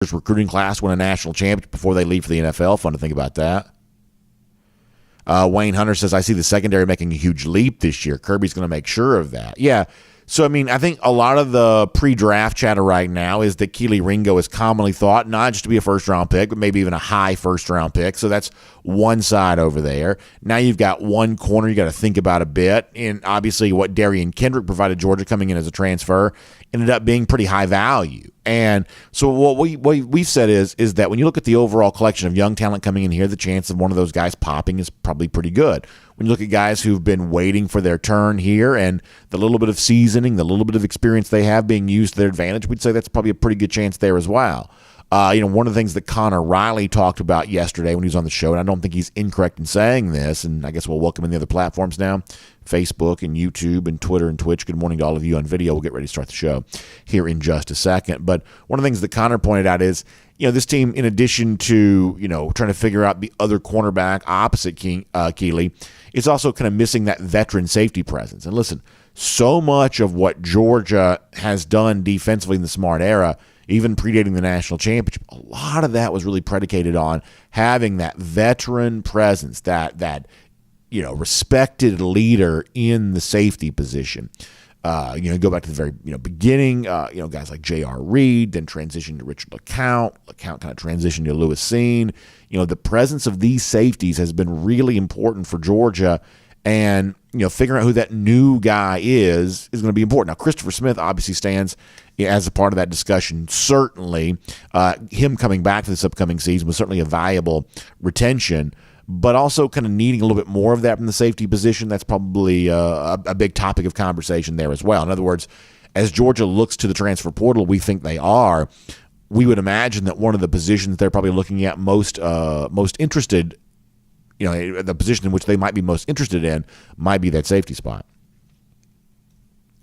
recruiting class win a national championship before they leave for the NFL. Fun to think about that. Wayne Hunter says, I see the secondary making a huge leap this year. Kirby's going to make sure of that. Yeah. So, I mean, I think a lot of the pre-draft chatter right now is that Kelee Ringo is commonly thought not just to be a first-round pick, but maybe even a high first-round pick. So that's one side over there. Now you've got one corner you got to think about a bit. And obviously what Darian Kendrick provided Georgia coming in as a transfer ended up being pretty high value. And so what we've said is that when you look at the overall collection of young talent coming in here, the chance of one of those guys popping is probably pretty good. When you look at guys who've been waiting for their turn here and the little bit of seasoning, the little bit of experience they have being used to their advantage, we'd say that's probably a pretty good chance there as well. One of the things that Connor Riley talked about yesterday when he was on the show, and I don't think he's incorrect in saying this, and I guess we'll welcome in the other platforms now, Facebook and YouTube and Twitter and Twitch. Good morning to all of you on video. We'll get ready to start the show here in just a second. But one of the things that Connor pointed out is, this team, in addition to, trying to figure out the other cornerback opposite Kelee, is also kind of missing that veteran safety presence. And listen, so much of what Georgia has done defensively in the Smart era, even predating the national championship, a lot of that was really predicated on having that veteran presence, that respected leader in the safety position. Go back to the very beginning, guys like J.R. Reed, then transitioned to Richard LeCount kind of transitioned to Lewis Seen. The presence of these safeties has been really important for Georgia, and figuring out who that new guy is going to be important. Now, Christopher Smith obviously stands as a part of that discussion. Certainly, him coming back for this upcoming season was certainly a valuable retention, but also kind of needing a little bit more of that from the safety position. That's probably a big topic of conversation there as well. In other words, as Georgia looks to the transfer portal, we think they are, we would imagine that one of the positions they're probably looking at most interested, the position in which they might be most interested in might be that safety spot.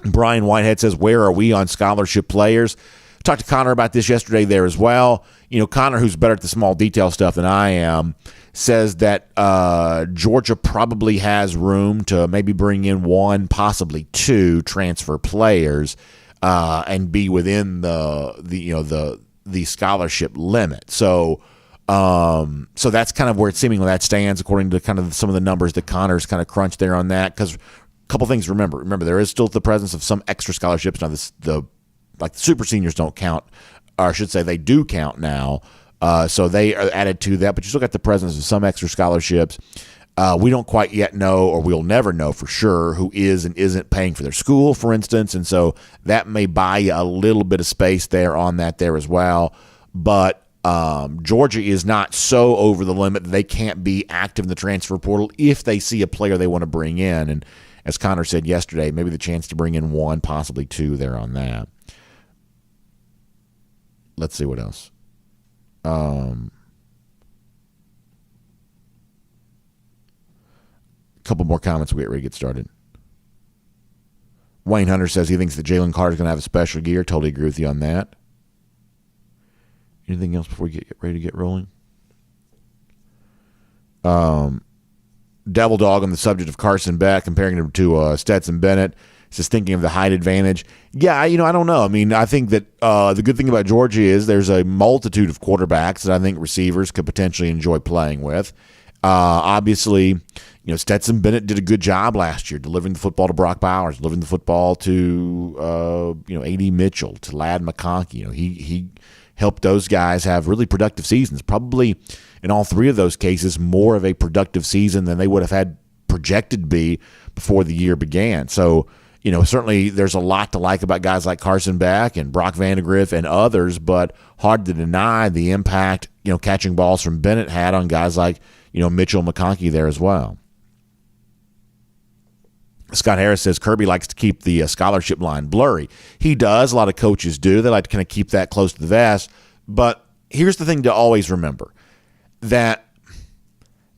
Brian Whitehead says, where are we on scholarship players? Talked to Connor about this yesterday there as well. Connor, who's better at the small detail stuff than I am, says that Georgia probably has room to maybe bring in one, possibly two transfer players and be within the scholarship limit. So that's kind of where it seemingly that stands according to kind of some of the numbers that Connor's kind of crunched there on that. Because a couple things to remember. Remember, there is still the presence of some extra scholarships. Now, the super seniors don't count, or I should say they do count now. So they are added to that, but you still got the presence of some extra scholarships. We don't quite yet know, or we'll never know for sure, who is and isn't paying for their school, for instance. And so that may buy you a little bit of space there on that there as well. But Georgia is not so over the limit that they can't be active in the transfer portal if they see a player they want to bring in. And as Connor said yesterday, maybe the chance to bring in one, possibly two there on that. Let's see what else. Couple more comments. We get ready to get started. Wayne Hunter says he thinks that Jalen Carter is going to have a special year. Totally agree with you on that. Anything else before we get ready to get rolling? Devil Dog on the subject of Carson Beck, comparing him to Stetson Bennett. Just thinking of the height advantage. Yeah, I don't know. I mean, I think that the good thing about Georgia is there's a multitude of quarterbacks that I think receivers could potentially enjoy playing with. Obviously, Stetson Bennett did a good job last year delivering the football to Brock Bowers, delivering the football to A.D. Mitchell, to Ladd McConkey. He helped those guys have really productive seasons. Probably in all three of those cases, more of a productive season than they would have had projected to be before the year began. So, certainly there's a lot to like about guys like Carson Beck and Brock Vandegrift and others, but hard to deny the impact, catching balls from Bennett had on guys like, Mitchell and McConkey there as well. Scott Harris says Kirby likes to keep the scholarship line blurry. He does. A lot of coaches do. They like to kind of keep that close to the vest. But here's the thing to always remember, that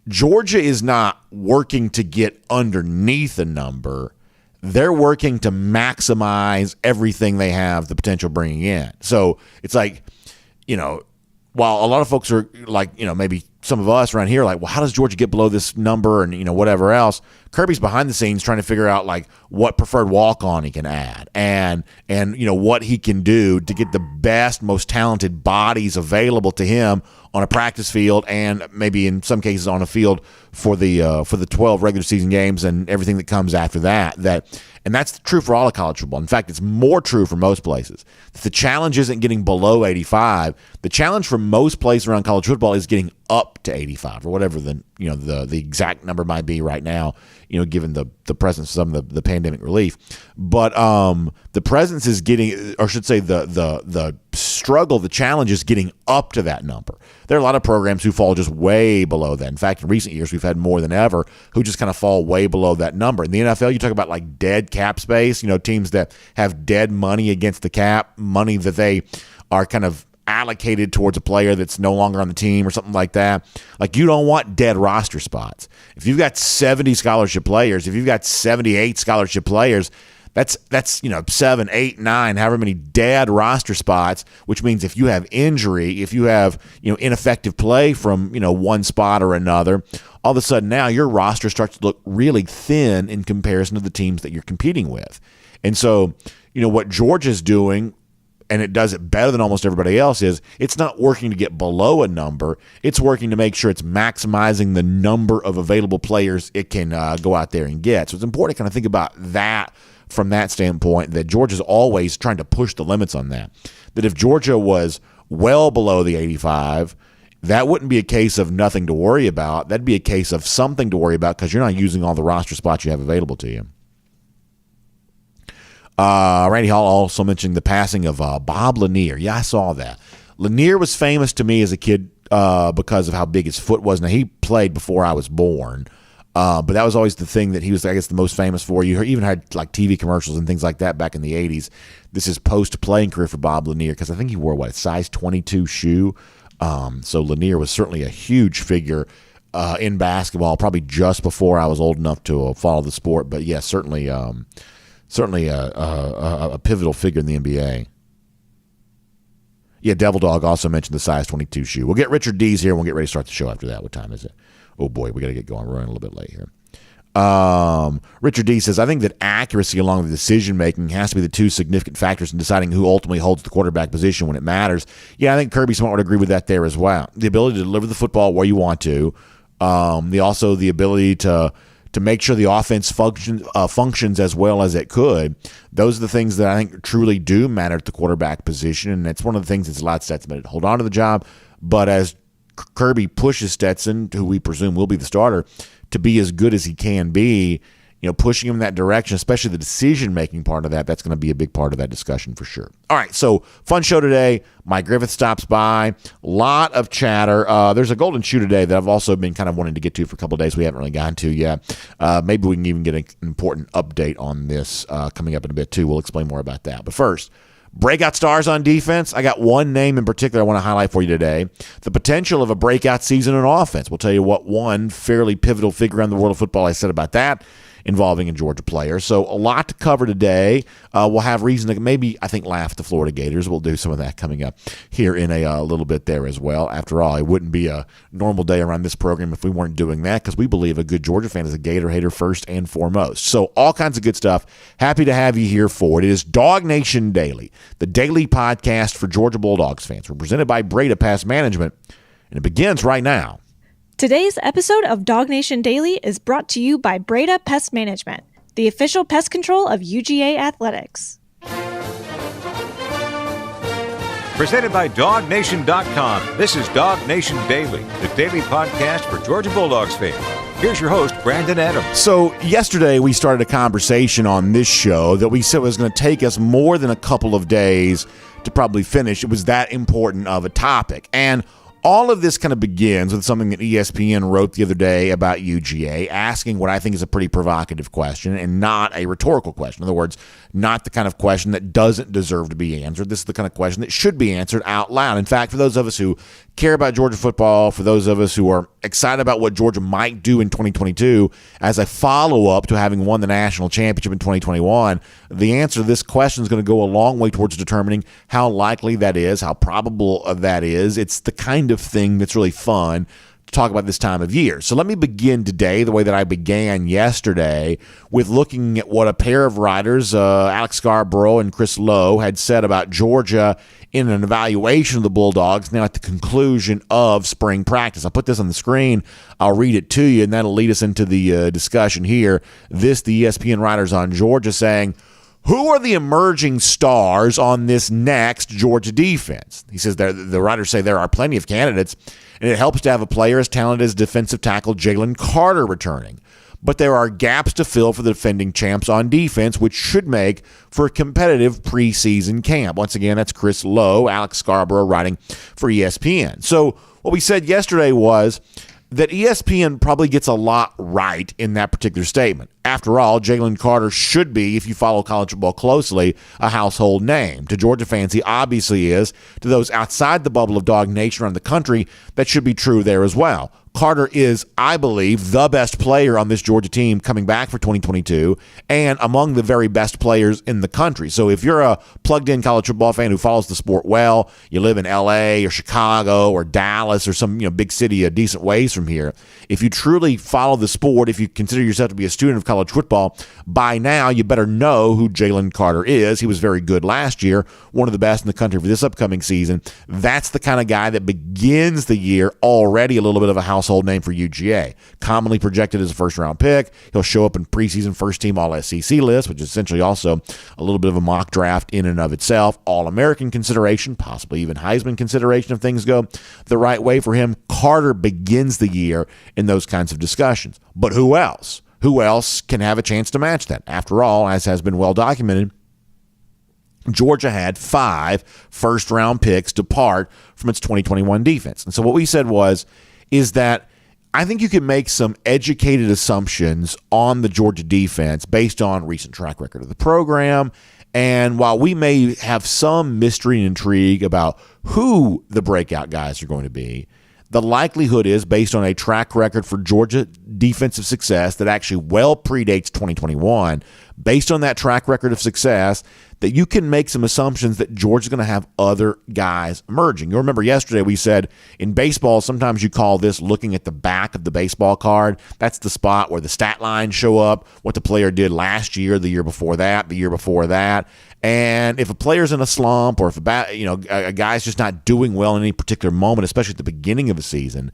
Georgia is not working to get underneath a number. They're working to maximize everything they have the potential bringing in. So it's like, while a lot of folks are like, maybe some of us around here are like, well, how does Georgia get below this number and, whatever else? Kirby's behind the scenes trying to figure out like what preferred walk-on he can add and what he can do to get the best, most talented bodies available to him on a practice field and maybe in some cases on a field for the 12 regular season games and everything that comes after that. And that's true for all of college football. In fact, it's more true for most places. The challenge isn't getting below 85. The challenge for most places around college football is getting up to 85 or whatever the exact number might be right now, given the presence of some of the pandemic relief. But the presence is getting, or I should say the struggle, the challenge is getting up to that number. There are a lot of programs who fall just way below that. In fact, in recent years, we've had more than ever who just kind of fall way below that number. In the NFL, you talk about like dead cap space, teams that have dead money against the cap, money that they are kind of allocated towards a player that's no longer on the team or something like that. Like, you don't want dead roster spots. If you've got 70 scholarship players, if you've got 78 scholarship players, that's 7, 8, 9, however many dead roster spots, which means if you have injury, if you have ineffective play from one spot or another, all of a sudden now your roster starts to look really thin in comparison to the teams that you're competing with. And so, what Georgia's doing, and it does it better than almost everybody else, is it's not working to get below a number. It's working to make sure it's maximizing the number of available players it can go out there and get. So it's important to kind of think about that from that standpoint, that Georgia's always trying to push the limits on that. That if Georgia was well below the 85, that wouldn't be a case of nothing to worry about. That'd be a case of something to worry about because you're not using all the roster spots you have available to you. Randy Hall also mentioned the passing of Bob Lanier. Yeah, I saw that. Lanier was famous to me as a kid because of how big his foot was. Now, he played before I was born, but that was always the thing that he was, I guess, the most famous for. You even had like TV commercials and things like that back in the 80s. This is post-playing career for Bob Lanier because I think he wore, a size 22 shoe. So Lanier was certainly a huge figure in basketball, probably just before I was old enough to follow the sport. But, yeah, certainly a pivotal figure in the NBA. Yeah, Devil Dog also mentioned the size 22 shoe. We'll get Richard D's here and we'll get ready to start the show after that. What time is it? Oh, boy, we got to get going. We're running a little bit late here. Richard D says, I think that accuracy along with decision-making has to be the two significant factors in deciding who ultimately holds the quarterback position when it matters. Yeah, I think Kirby Smart would agree with that there as well. The ability to deliver the football where you want to. The ability to make sure the offense functions as well as it could. Those are the things that I think truly do matter at the quarterback position, and it's one of the things that's allowed Stetson to hold on to the job. But as Kirby pushes Stetson, who we presume will be the starter, to be as good as he can be, pushing him in that direction, especially the decision-making part of that's going to be a big part of that discussion for sure. All right, so fun show today. Mike Griffith stops by. Lot of chatter. There's a golden shoe today that I've also been kind of wanting to get to for a couple of days we haven't really gotten to yet. Maybe we can even get an important update on this coming up in a bit too. We'll explain more about that. But first, breakout stars on defense. I got one name in particular I want to highlight for you today. The potential of a breakout season in offense. We'll tell you what one fairly pivotal figure in the world of football I said about that, involving a Georgia player. So a lot to cover today. We'll have reason to maybe, I think, laugh at the Florida Gators. We'll do some of that coming up here in a little bit there as well. After all, it wouldn't be a normal day around this program if we weren't doing that, because we believe a good Georgia fan is a Gator hater first and foremost. So all kinds of good stuff. Happy to have you here for it. It is DawgNation Daily, the daily podcast for Georgia Bulldogs fans. We're presented by Breda Pest Management, and it begins right now. Today's episode of DawgNation Daily is brought to you by Breda Pest Management, the official pest control of UGA Athletics. Presented by DawgNation.com. This is DawgNation Daily, the daily podcast for Georgia Bulldogs fans. Here's your host, Brandon Adams. So yesterday we started a conversation on this show that we said was going to take us more than a couple of days to probably finish. It was that important of a topic. And all of this kind of begins with something that ESPN wrote the other day about UGA, asking what I think is a pretty provocative question and not a rhetorical question. In other words, not the kind of question that doesn't deserve to be answered. This is the kind of question that should be answered out loud. In fact, for those of us who care about Georgia football, for those of us who are excited about what Georgia might do in 2022 as a follow-up to having won the national championship in 2021, the answer to this question is going to go a long way towards determining how likely that is, how probable that is. It's the kind of thing that's really fun talk about this time of year. So let me begin today the way that I began yesterday, with looking at what a pair of writers, Alex Scarborough and Chris Lowe, had said about Georgia in an evaluation of the Bulldogs now at the conclusion of spring practice. I'll put this on the screen. I'll read it to you, and that'll lead us into the discussion here. The ESPN writers on Georgia saying, who are the emerging stars on this next Georgia defense? He says the writers say there are plenty of candidates, and it helps to have a player as talented as defensive tackle Jalen Carter returning. But there are gaps to fill for the defending champs on defense, which should make for a competitive preseason camp. Once again, that's Chris Lowe, Alex Scarborough writing for ESPN. So what we said yesterday was that ESPN probably gets a lot right in that particular statement. After all, Jalen Carter should be, if you follow college football closely, a household name. To Georgia fans, he obviously is. To those outside the bubble of DawgNation around the country, that should be true there as well. Carter is, I believe, the best player on this Georgia team coming back for 2022 and among the very best players in the country. So if you're a plugged-in college football fan who follows the sport well, you live in L.A. or Chicago or Dallas or some big city a decent ways from here, if you truly follow the sport, if you consider yourself to be a student of college football, by now you better know who Jalen Carter is. He was very good last year, one of the best in the country for this upcoming season. That's the kind of guy that begins the year already a little bit of a household name for UGA. Commonly projected as a first-round pick. He'll show up in preseason first-team All-SEC list, which is essentially also a little bit of a mock draft in and of itself. All-American consideration, possibly even Heisman consideration if things go the right way for him. Carter begins the year in those kinds of discussions. But who else? Who else can have a chance to match that? After all, as has been well documented, Georgia had 5 first-round picks depart from its 2021 defense. And so what we said is that I think you can make some educated assumptions on the Georgia defense based on recent track record of the program. And while we may have some mystery and intrigue about who the breakout guys are going to be, the likelihood is, based on a track record for Georgia defensive success that actually well predates 2021, based on that track record of success, that you can make some assumptions that Georgia's going to have other guys emerging. You'll remember yesterday we said in baseball, sometimes you call this looking at the back of the baseball card. That's the spot where the stat lines show up, what the player did last year, the year before that, the year before that. And if a player's in a slump, or if a guy's just not doing well in any particular moment, especially at the beginning of a season,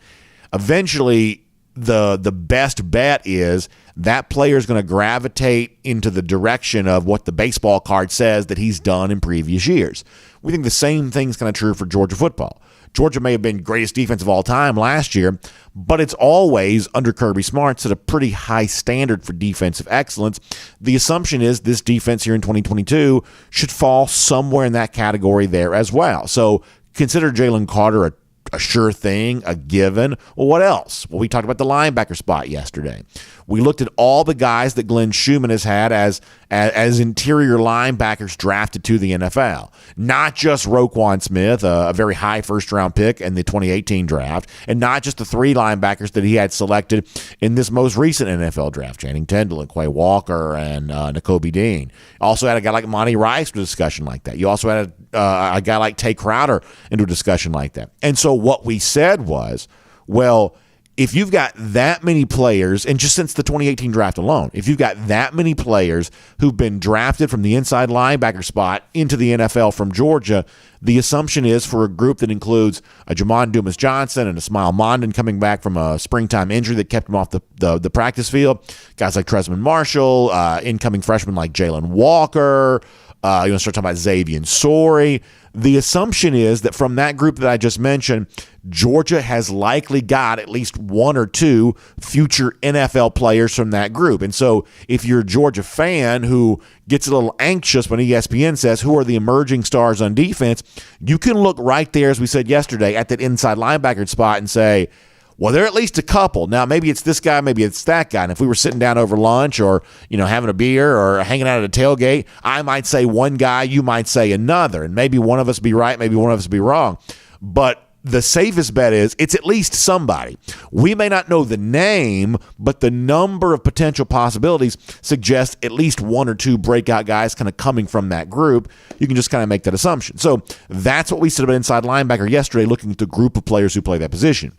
eventually the best bet is that player is going to gravitate into the direction of what the baseball card says that he's done in previous years. We think the same thing's kind of true for Georgia football. Georgia may have been greatest defense of all time last year, but it's always, under Kirby Smart, set a pretty high standard for defensive excellence. The assumption is this defense here in 2022 should fall somewhere in that category there as well. So consider Jalen Carter a sure thing, a given. Well, what else? Well, we talked about the linebacker spot yesterday. We looked at all the guys that Glenn Schumann has had as interior linebackers drafted to the NFL. Not just Roquan Smith, a very high first-round pick in the 2018 draft, and not just the 3 linebackers that he had selected in this most recent NFL draft, Channing Tindall and Quay Walker and Nakobe Dean. Also had a guy like Monty Rice into a discussion like that. You also had a guy like Tay Crowder into a discussion like that. And so what we said was, well, if you've got that many players, and just since the 2018 draft alone, if you've got that many players who've been drafted from the inside linebacker spot into the NFL from Georgia, the assumption is for a group that includes a Jamon Dumas-Johnson and a Ismail Mondon coming back from a springtime injury that kept him off the practice field, guys like Tresman Marshall, incoming freshmen like Jalen Walker, start talking about Xavier Sorey. The assumption is that from that group that I just mentioned, Georgia has likely got at least 1 or 2 future NFL players from that group. And so if you're a Georgia fan who gets a little anxious when ESPN says who are the emerging stars on defense, you can look right there, as we said yesterday, at that inside linebacker spot and say, well, there are at least a couple. Now, maybe it's this guy, maybe it's that guy. And if we were sitting down over lunch or, having a beer or hanging out at a tailgate, I might say one guy, you might say another. And maybe one of us be right, maybe one of us be wrong. But the safest bet is it's at least somebody. We may not know the name, but the number of potential possibilities suggests at least 1 or 2 breakout guys kind of coming from that group. You can just kind of make that assumption. So that's what we said about inside linebacker yesterday, looking at the group of players who play that position.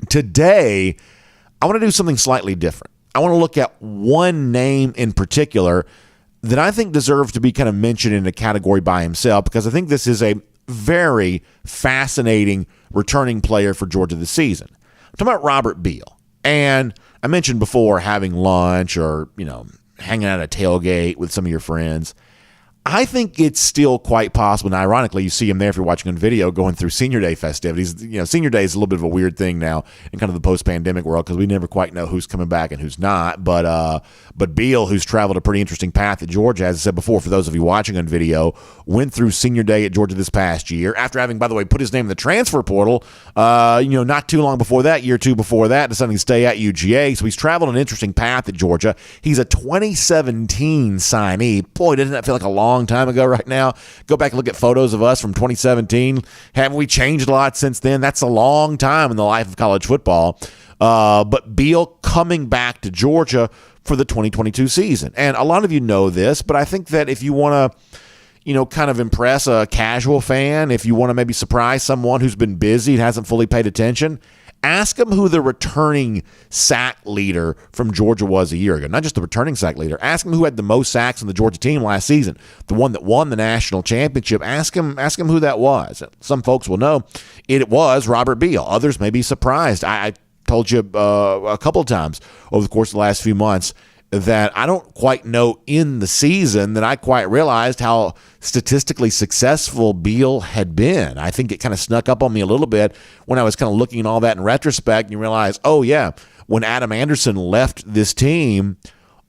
Today, I want to do something slightly different. I want to look at one name in particular that I think deserves to be kind of mentioned in a category by himself, because I think this is a very fascinating returning player for Georgia this season. I'm talking about Robert Beale. And I mentioned before having lunch or, hanging out at a tailgate with some of your friends. I think it's still quite possible, and ironically, you see him there if you're watching on video going through Senior Day festivities. Senior Day is a little bit of a weird thing now in kind of the post-pandemic world because we never quite know who's coming back and who's not. But Beale, who's traveled a pretty interesting path at Georgia, as I said before, for those of you watching on video, went through Senior Day at Georgia this past year after having, by the way, put his name in the transfer portal. Not too long before that, year or two before that, deciding to stay at UGA. So he's traveled an interesting path at Georgia. He's a 2017 signee. Boy, doesn't that feel like a long time ago right now? Go back and look at photos of us from 2017. Haven't we changed a lot since then? That's a long time in the life of college football. But Beale coming back to Georgia for the 2022 season. And a lot of you know this, but I think that if you want to, kind of impress a casual fan, if you want to maybe surprise someone who's been busy and hasn't fully paid attention, ask him who the returning sack leader from Georgia was a year ago. Not just the returning sack leader. Ask him who had the most sacks on the Georgia team last season. The one that won the national championship. Ask him who that was. Some folks will know it was Robert Beale. Others may be surprised. I told you a couple of times over the course of the last few months that I don't quite know in the season that I quite realized how statistically successful Beale had been. I think it kind of snuck up on me a little bit when I was kind of looking at all that in retrospect, and you realize, oh yeah, when Adam Anderson left this team,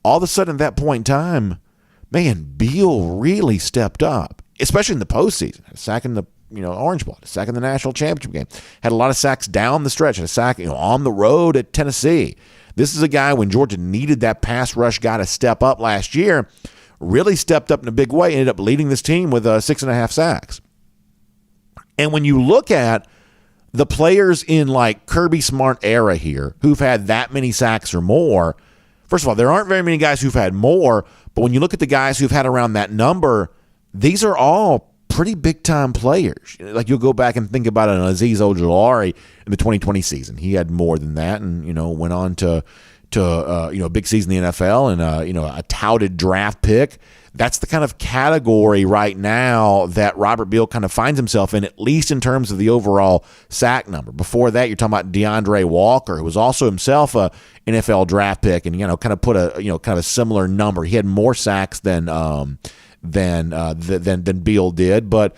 all of a sudden at that point in time, man, Beale really stepped up, especially in the postseason. Had a sack in the Orange Bowl, had a sack in the national championship game, had a lot of sacks down the stretch, had a sack on the road at Tennessee. This is a guy, when Georgia needed that pass rush guy to step up last year, really stepped up in a big way, ended up leading this team with 6.5 sacks. And when you look at the players in like Kirby Smart era here who've had that many sacks or more, first of all, there aren't very many guys who've had more, but when you look at the guys who've had around that number, these are all pretty big-time players. Like, you'll go back and think about an Azeez Ojulari in the 2020 season. He had more than that and, went on to a big season in the NFL and, a touted draft pick. That's the kind of category right now that Robert Beale kind of finds himself in, at least in terms of the overall sack number. Before that, you're talking about DeAndre Walker, who was also himself a NFL draft pick and, kind of put a similar number. He had more sacks than Beale did, but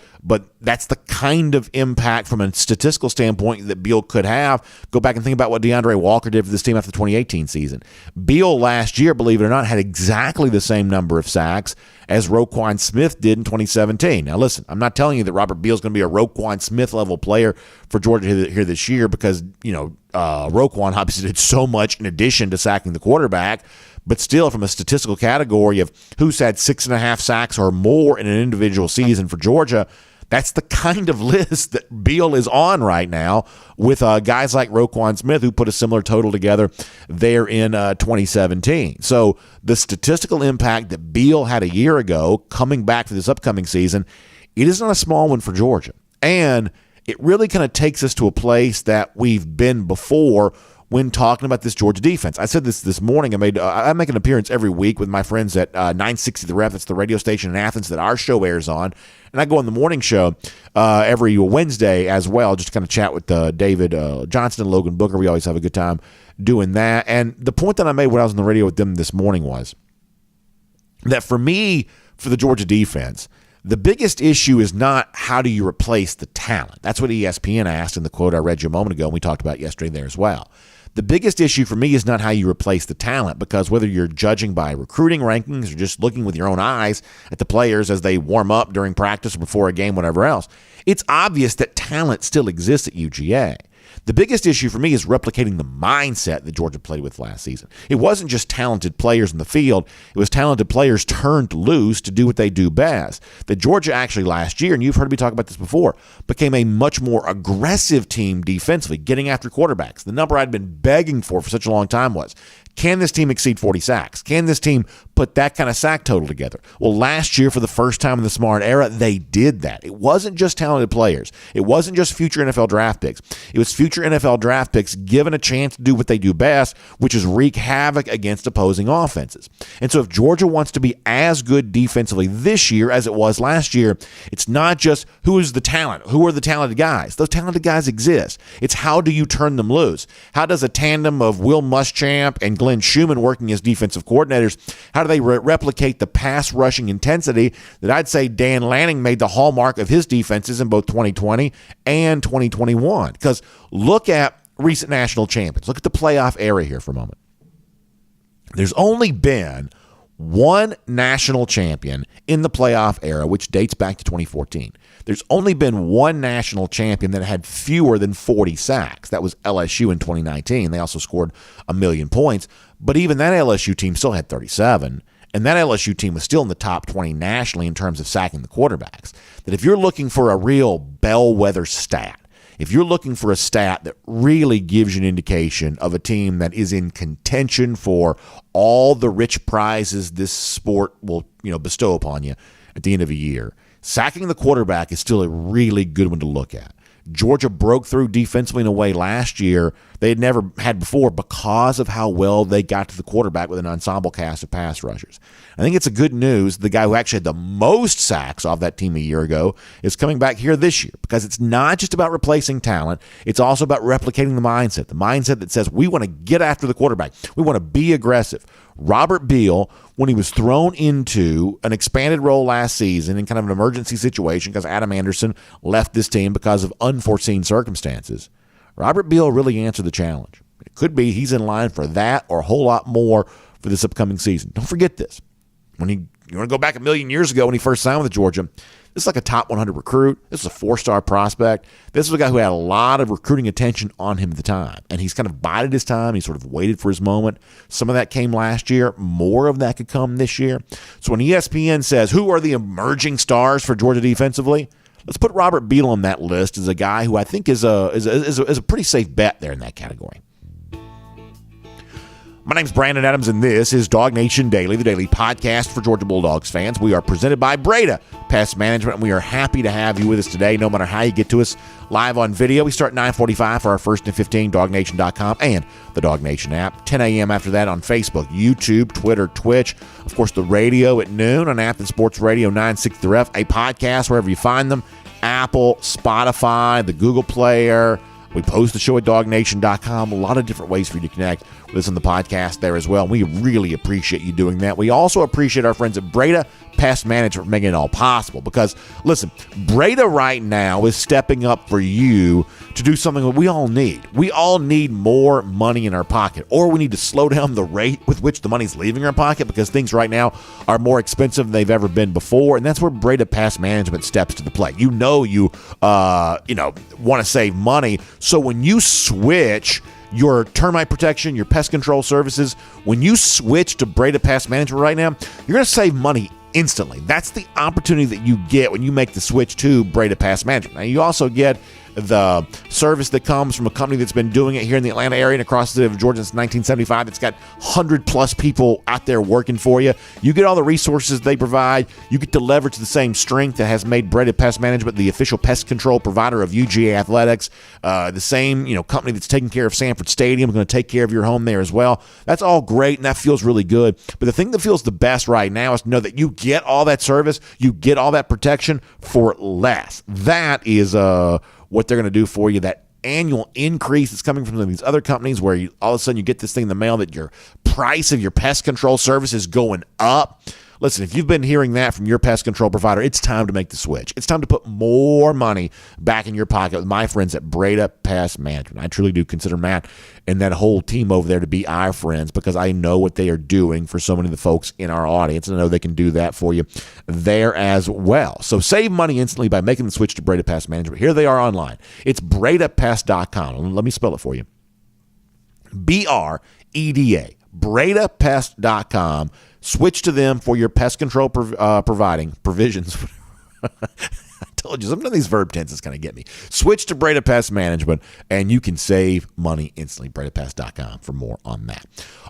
that's the kind of impact from a statistical standpoint that Beale could have. Go back and think about what DeAndre Walker did for this team after the 2018 season. Beale last year, believe it or not, had exactly the same number of sacks as Roquan Smith did in 2017. Now listen, I'm not telling you that Robert Beale's going to be a Roquan Smith level player for Georgia here this year because, Roquan obviously did so much in addition to sacking the quarterback. But still, from a statistical category of who's had 6.5 sacks or more in an individual season for Georgia, that's the kind of list that Beale is on right now with guys like Roquan Smith, who put a similar total together there in 2017. So the statistical impact that Beale had a year ago coming back for this upcoming season, it is not a small one for Georgia. And it really kind of takes us to a place that we've been before when talking about this Georgia defense. I said this morning. I make an appearance every week with my friends at 960 The Ref. That's the radio station in Athens that our show airs on. And I go on the morning show every Wednesday as well, just to kind of chat with David Johnston and Logan Booker. We always have a good time doing that. And the point that I made when I was on the radio with them this morning was that for me, for the Georgia defense, the biggest issue is not how do you replace the talent. That's what ESPN asked in the quote I read you a moment ago, and we talked about yesterday there as well. The biggest issue for me is not how you replace the talent, because whether you're judging by recruiting rankings or just looking with your own eyes at the players as they warm up during practice or before a game, whatever else, it's obvious that talent still exists at UGA. The biggest issue for me is replicating the mindset that Georgia played with last season. It wasn't just talented players in the field. It was talented players turned loose to do what they do best. That Georgia actually last year, and you've heard me talk about this before, became a much more aggressive team defensively, getting after quarterbacks. The number I'd been begging for such a long time was, can this team exceed 40 sacks? Can this team put that kind of sack total together. Well, last year, for the first time in the Smart era, they did that. It wasn't just talented players. It wasn't just future NFL draft picks. It was future NFL draft picks given a chance to do what they do best, which is wreak havoc against opposing offenses. And so if Georgia wants to be as good defensively this year as it was last year, it's not just who is the talent, who are the talented guys. Those talented guys exist. It's how do you turn them loose? How does a tandem of Will Muschamp and Glenn Schumann working as defensive coordinators, how do they replicate the pass rushing intensity that I'd say Dan Lanning made the hallmark of his defenses in both 2020 and 2021? Because look at recent national champions. Look at the playoff era here for a moment. There's only been one national champion in the playoff era, which dates back to 2014. There's only been one national champion that had fewer than 40 sacks. That was LSU in 2019. They also scored 1 million points. But even that LSU team still had 37. And that LSU team was still in the top 20 nationally in terms of sacking the quarterbacks. That if you're looking for a real bellwether stat, if you're looking for a stat that really gives you an indication of a team that is in contention for all the rich prizes this sport will, bestow upon you at the end of a year, sacking the quarterback is still a really good one to look at. Georgia broke through defensively in a way last year they had never had before because of how well they got to the quarterback with an ensemble cast of pass rushers. I think it's a good news. The guy who actually had the most sacks off that team a year ago is coming back here this year, because it's not just about replacing talent. It's also about replicating the mindset that says we want to get after the quarterback. We want to be aggressive. Robert Beale, when he was thrown into an expanded role last season in kind of an emergency situation because Adam Anderson left this team because of unforeseen circumstances, Robert Beale really answered the challenge. It could be he's in line for that or a whole lot more for this upcoming season. Don't forget this. You want to go back 1 million years ago when he first signed with Georgia, this is like a top 100 recruit. This is a 4-star prospect. This is a guy who had a lot of recruiting attention on him at the time. And he's kind of bided his time. He sort of waited for his moment. Some of that came last year. More of that could come this year. So when ESPN says, who are the emerging stars for Georgia defensively? Let's put Robert Beale on that list as a guy who I think is a pretty safe bet there in that category. My name's Brandon Adams, and this is DawgNation Daily, the daily podcast for Georgia Bulldogs fans. We are presented by Breda Pest Management, and we are happy to have you with us today, no matter how you get to us live on video. We start at 9:45 for our First and 15, DawgNation.com, and the DawgNation app. 10 a.m. after that on Facebook, YouTube, Twitter, Twitch. Of course, the radio at noon on Athens Sports Radio 960 The Ref, a podcast wherever you find them, Apple, Spotify, the Google Player. We post the show at DawgNation.com. A lot of different ways for you to connect with us on the podcast there as well. We really appreciate you doing that. We also appreciate our friends at Breda Pest Management for making it all possible. Because, listen, Breda right now is stepping up for you to do something that we all need. We all need more money in our pocket, or we need to slow down the rate with which the money's leaving our pocket, because things right now are more expensive than they've ever been before, and that's where Breda Pest Management steps to the plate. You want to save money, so when you switch your termite protection, your pest control services, when you switch to Breda Pest Management right now, you're going to save money instantly. That's the opportunity that you get when you make the switch to Breda Pest Management. Now, you also get the service that comes from a company that's been doing it here in the Atlanta area and across the state of Georgia since 1975. It's got 100+ people out there working for you. You get all the resources they provide. You get to leverage the same strength that has made Breda Pest Management the official pest control provider of UGA athletics. The same company that's taking care of Sanford Stadium is going to take care of your home there as well. That's all great, and that feels really good. But the thing that feels the best right now is to know that you get all that service, you get all that protection for less. That is what they're going to do for you. That annual increase that's coming from these other companies where all of a sudden you get this thing in the mail that your price of your pest control service is going up. Listen, if you've been hearing that from your pest control provider, it's time to make the switch. It's time to put more money back in your pocket with my friends at Breda Pest Management. I truly do consider Matt and that whole team over there to be our friends, because I know what they are doing for so many of the folks in our audience, and I know they can do that for you there as well. So save money instantly by making the switch to Breda Pest Management. Here they are online. It's BredaPest.com. Let me spell it for you. BREDA. BredaPest.com. Switch to them for your pest control providing provisions. I told you, some of these verb tenses kind of get me. Switch to Breda Pest Management, and you can save money instantly. BredaPest.com for more on that.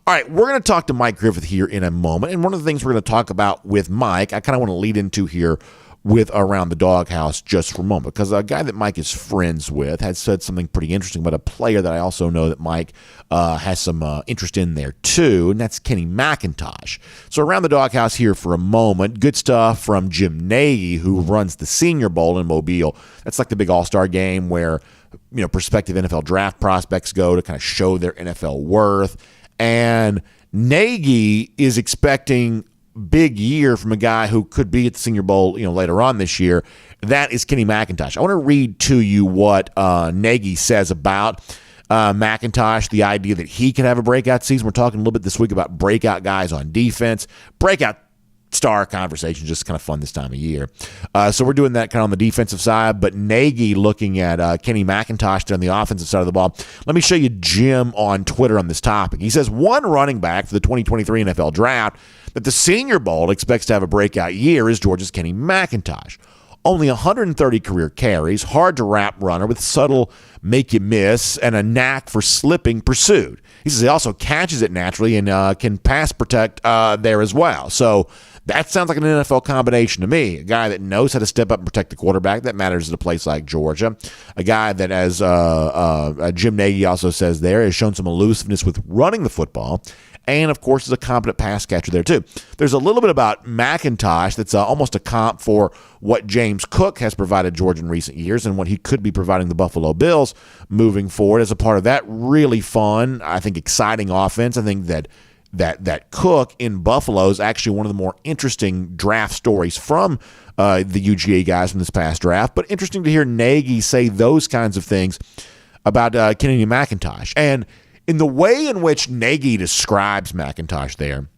All right, we're going to talk to Mike Griffith here in a moment, and one of the things we're going to talk about with Mike, I kind of want to lead into here with Around the Doghouse just for a moment, because a guy that Mike is friends with had said something pretty interesting about a player that I also know that Mike has some interest in there too, and that's Kenny McIntosh. So Around the Doghouse here for a moment. Good stuff from Jim Nagy, who runs the Senior Bowl in Mobile. That's like the big all-star game where prospective NFL draft prospects go to kind of show their NFL worth. And Nagy is expecting big year from a guy who could be at the Senior Bowl, later on this year. That is Kenny McIntosh. I want to read to you what Nagy says about McIntosh, the idea that he could have a breakout season. We're talking a little bit this week about breakout guys on defense, breakout star conversation, just kind of fun this time of year. So we're doing that kind of on the defensive side, but Nagy looking at Kenny McIntosh on the offensive side of the ball. Let me show you Jim on Twitter on this topic. He says one running back for the 2023 NFL Draft that the Senior Bowl expects to have a breakout year is Georgia's Kenny McIntosh. Only 130 career carries, hard to wrap runner with subtle make you miss and a knack for slipping pursued. He says he also catches it naturally and can pass protect there as well. So that sounds like an NFL combination to me. A guy that knows how to step up and protect the quarterback. That matters at a place like Georgia. A guy that, as Jim Nagy also says there, has shown some elusiveness with running the football. And, of course, is a competent pass catcher there, too. There's a little bit about McIntosh that's almost a comp for what James Cook has provided Georgia in recent years and what he could be providing the Buffalo Bills moving forward as a part of that really fun, I think, exciting offense. I think that Cook in Buffalo is actually one of the more interesting draft stories from the UGA guys from this past draft. But interesting to hear Nagy say those kinds of things about Kenny McIntosh. And in the way in which Nagy describes McIntosh there,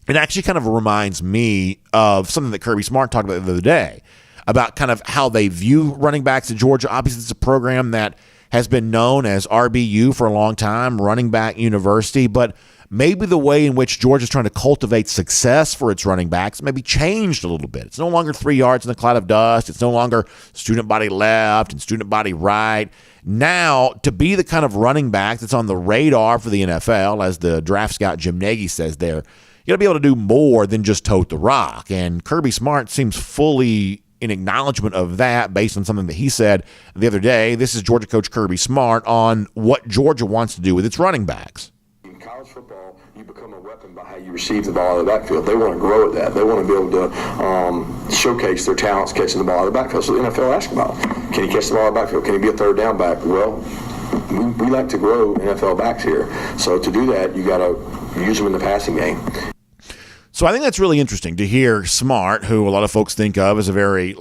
it actually kind of reminds me of something that Kirby Smart talked about the other day, about kind of how they view running backs at Georgia. Obviously, it's a program that has been known as RBU for a long time, running back university, but maybe the way in which Georgia's trying to cultivate success for its running backs maybe changed a little bit. It's no longer 3 yards in a cloud of dust. It's no longer student body left and student body right. Now, to be the kind of running back that's on the radar for the NFL, as the draft scout Jim Nagy says there, you got to be able to do more than just tote the rock. And Kirby Smart seems fully in acknowledgement of that based on something that he said the other day. This is Georgia coach Kirby Smart on what Georgia wants to do with its running backs. In college football, you become a weapon by how you receive the ball out of the backfield. They want to grow at that. They want to be able to showcase their talents catching the ball out of the backfield. So the NFL asks about, can he catch the ball out of the backfield? Can he be a third down back? Well, we like to grow NFL backs here. So to do that, you got to use them in the passing game. So I think that's really interesting to hear Smart, who a lot of folks think of as a very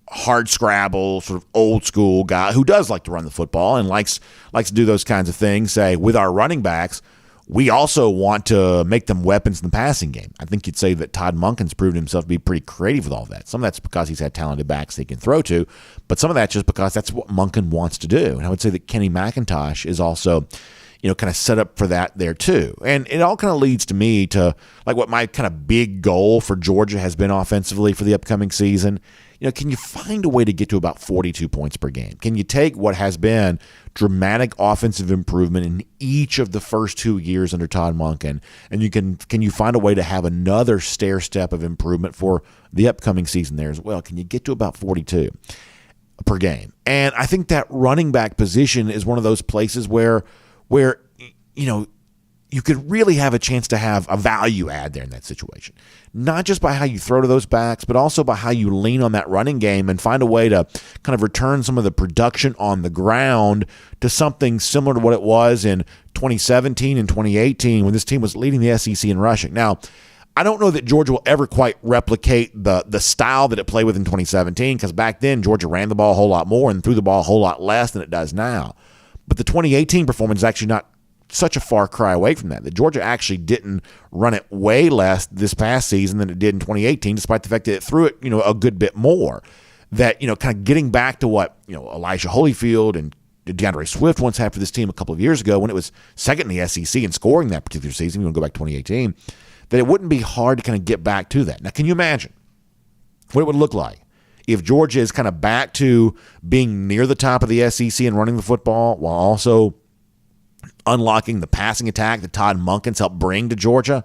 hard scrabble, sort of old school guy who does like to run the football and likes to do those kinds of things, say, with our running backs, we also want to make them weapons in the passing game. I think you'd say that Todd Monken's proven himself to be pretty creative with all that. Some of that's because he's had talented backs he can throw to, but some of that's just because that's what Monken wants to do. And I would say that Kenny McIntosh is also kind of set up for that there too. And it all kind of leads to me to what my kind of big goal for Georgia has been offensively for the upcoming season. Can you find a way to get to about 42 points per game? Can you take what has been dramatic offensive improvement in each of the first 2 years under Todd Monken, and can you find a way to have another stair step of improvement for the upcoming season there as well? Can you get to about 42 per game? And I think that running back position is one of those places where you could really have a chance to have a value add there in that situation. Not just by how you throw to those backs, but also by how you lean on that running game and find a way to kind of return some of the production on the ground to something similar to what it was in 2017 and 2018 when this team was leading the SEC in rushing. Now, I don't know that Georgia will ever quite replicate the style that it played with in 2017, because back then Georgia ran the ball a whole lot more and threw the ball a whole lot less than it does now. But the 2018 performance is actually not such a far cry away from that. That Georgia actually didn't run it way less this past season than it did in 2018, despite the fact that it threw it, a good bit more. That, kind of getting back to what, Elijah Holyfield and DeAndre Swift once had for this team a couple of years ago when it was second in the SEC in scoring that particular season, you want to go back to 2018, that it wouldn't be hard to kind of get back to that. Now, can you imagine what it would look like if Georgia is kind of back to being near the top of the SEC and running the football while also unlocking the passing attack that Todd Monken's helped bring to Georgia,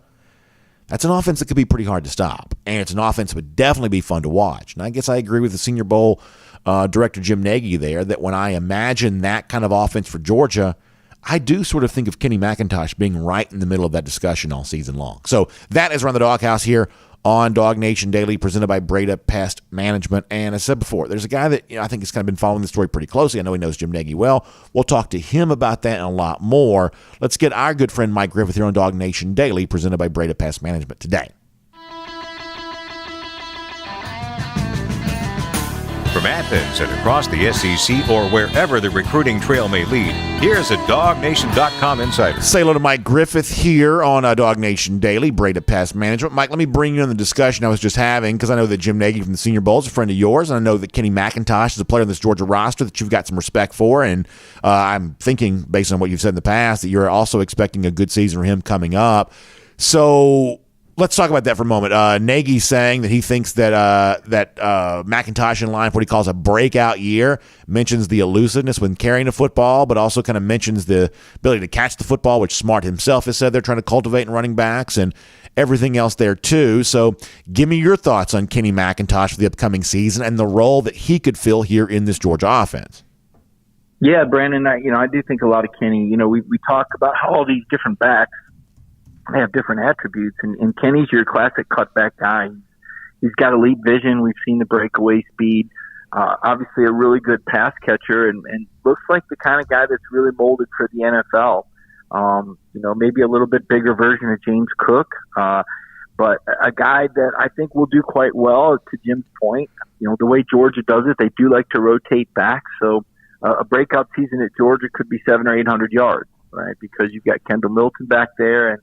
that's an offense that could be pretty hard to stop. And it's an offense that would definitely be fun to watch. And I guess I agree with the Senior Bowl director Jim Nagy there that when I imagine that kind of offense for Georgia, I do sort of think of Kenny McIntosh being right in the middle of that discussion all season long. So that is Around the Doghouse here on DawgNation Daily, presented by Breda Pest Management. And as I said before, there's a guy that I think has kind of been following the story pretty closely. I know he knows Jim Nagy well. We'll talk to him about that and a lot more. Let's get our good friend Mike Griffith here on DawgNation Daily, presented by Breda Pest Management today. From Athens and across the SEC or wherever the recruiting trail may lead, here's a DawgNation.com insider. Say hello to Mike Griffith here on DawgNation Daily, Breda Pest Management. Mike, let me bring you in the discussion I was just having because I know that Jim Nagy from the Senior Bowl is a friend of yours, and I know that Kenny McIntosh is a player on this Georgia roster that you've got some respect for, and I'm thinking, based on what you've said in the past, that you're also expecting a good season for him coming up. So let's talk about that for a moment. Nagy saying that he thinks that McIntosh in line for what he calls a breakout year, mentions the elusiveness when carrying the football, but also kind of mentions the ability to catch the football, which Smart himself has said they're trying to cultivate in running backs and everything else there too. So give me your thoughts on Kenny McIntosh for the upcoming season and the role that he could fill here in this Georgia offense. Yeah, Brandon, I do think a lot of Kenny. We talk about how all these different backs have different attributes, and Kenny's your classic cutback guy. He's got elite vision. We've seen the breakaway speed. Obviously, a really good pass catcher, and looks like the kind of guy that's really molded for the NFL. Maybe a little bit bigger version of James Cook, but a guy that I think will do quite well. To Jim's point, the way Georgia does it, they do like to rotate back. So a breakout season at Georgia could be 700 or 800 yards, right? Because you've got Kendall Milton back there, and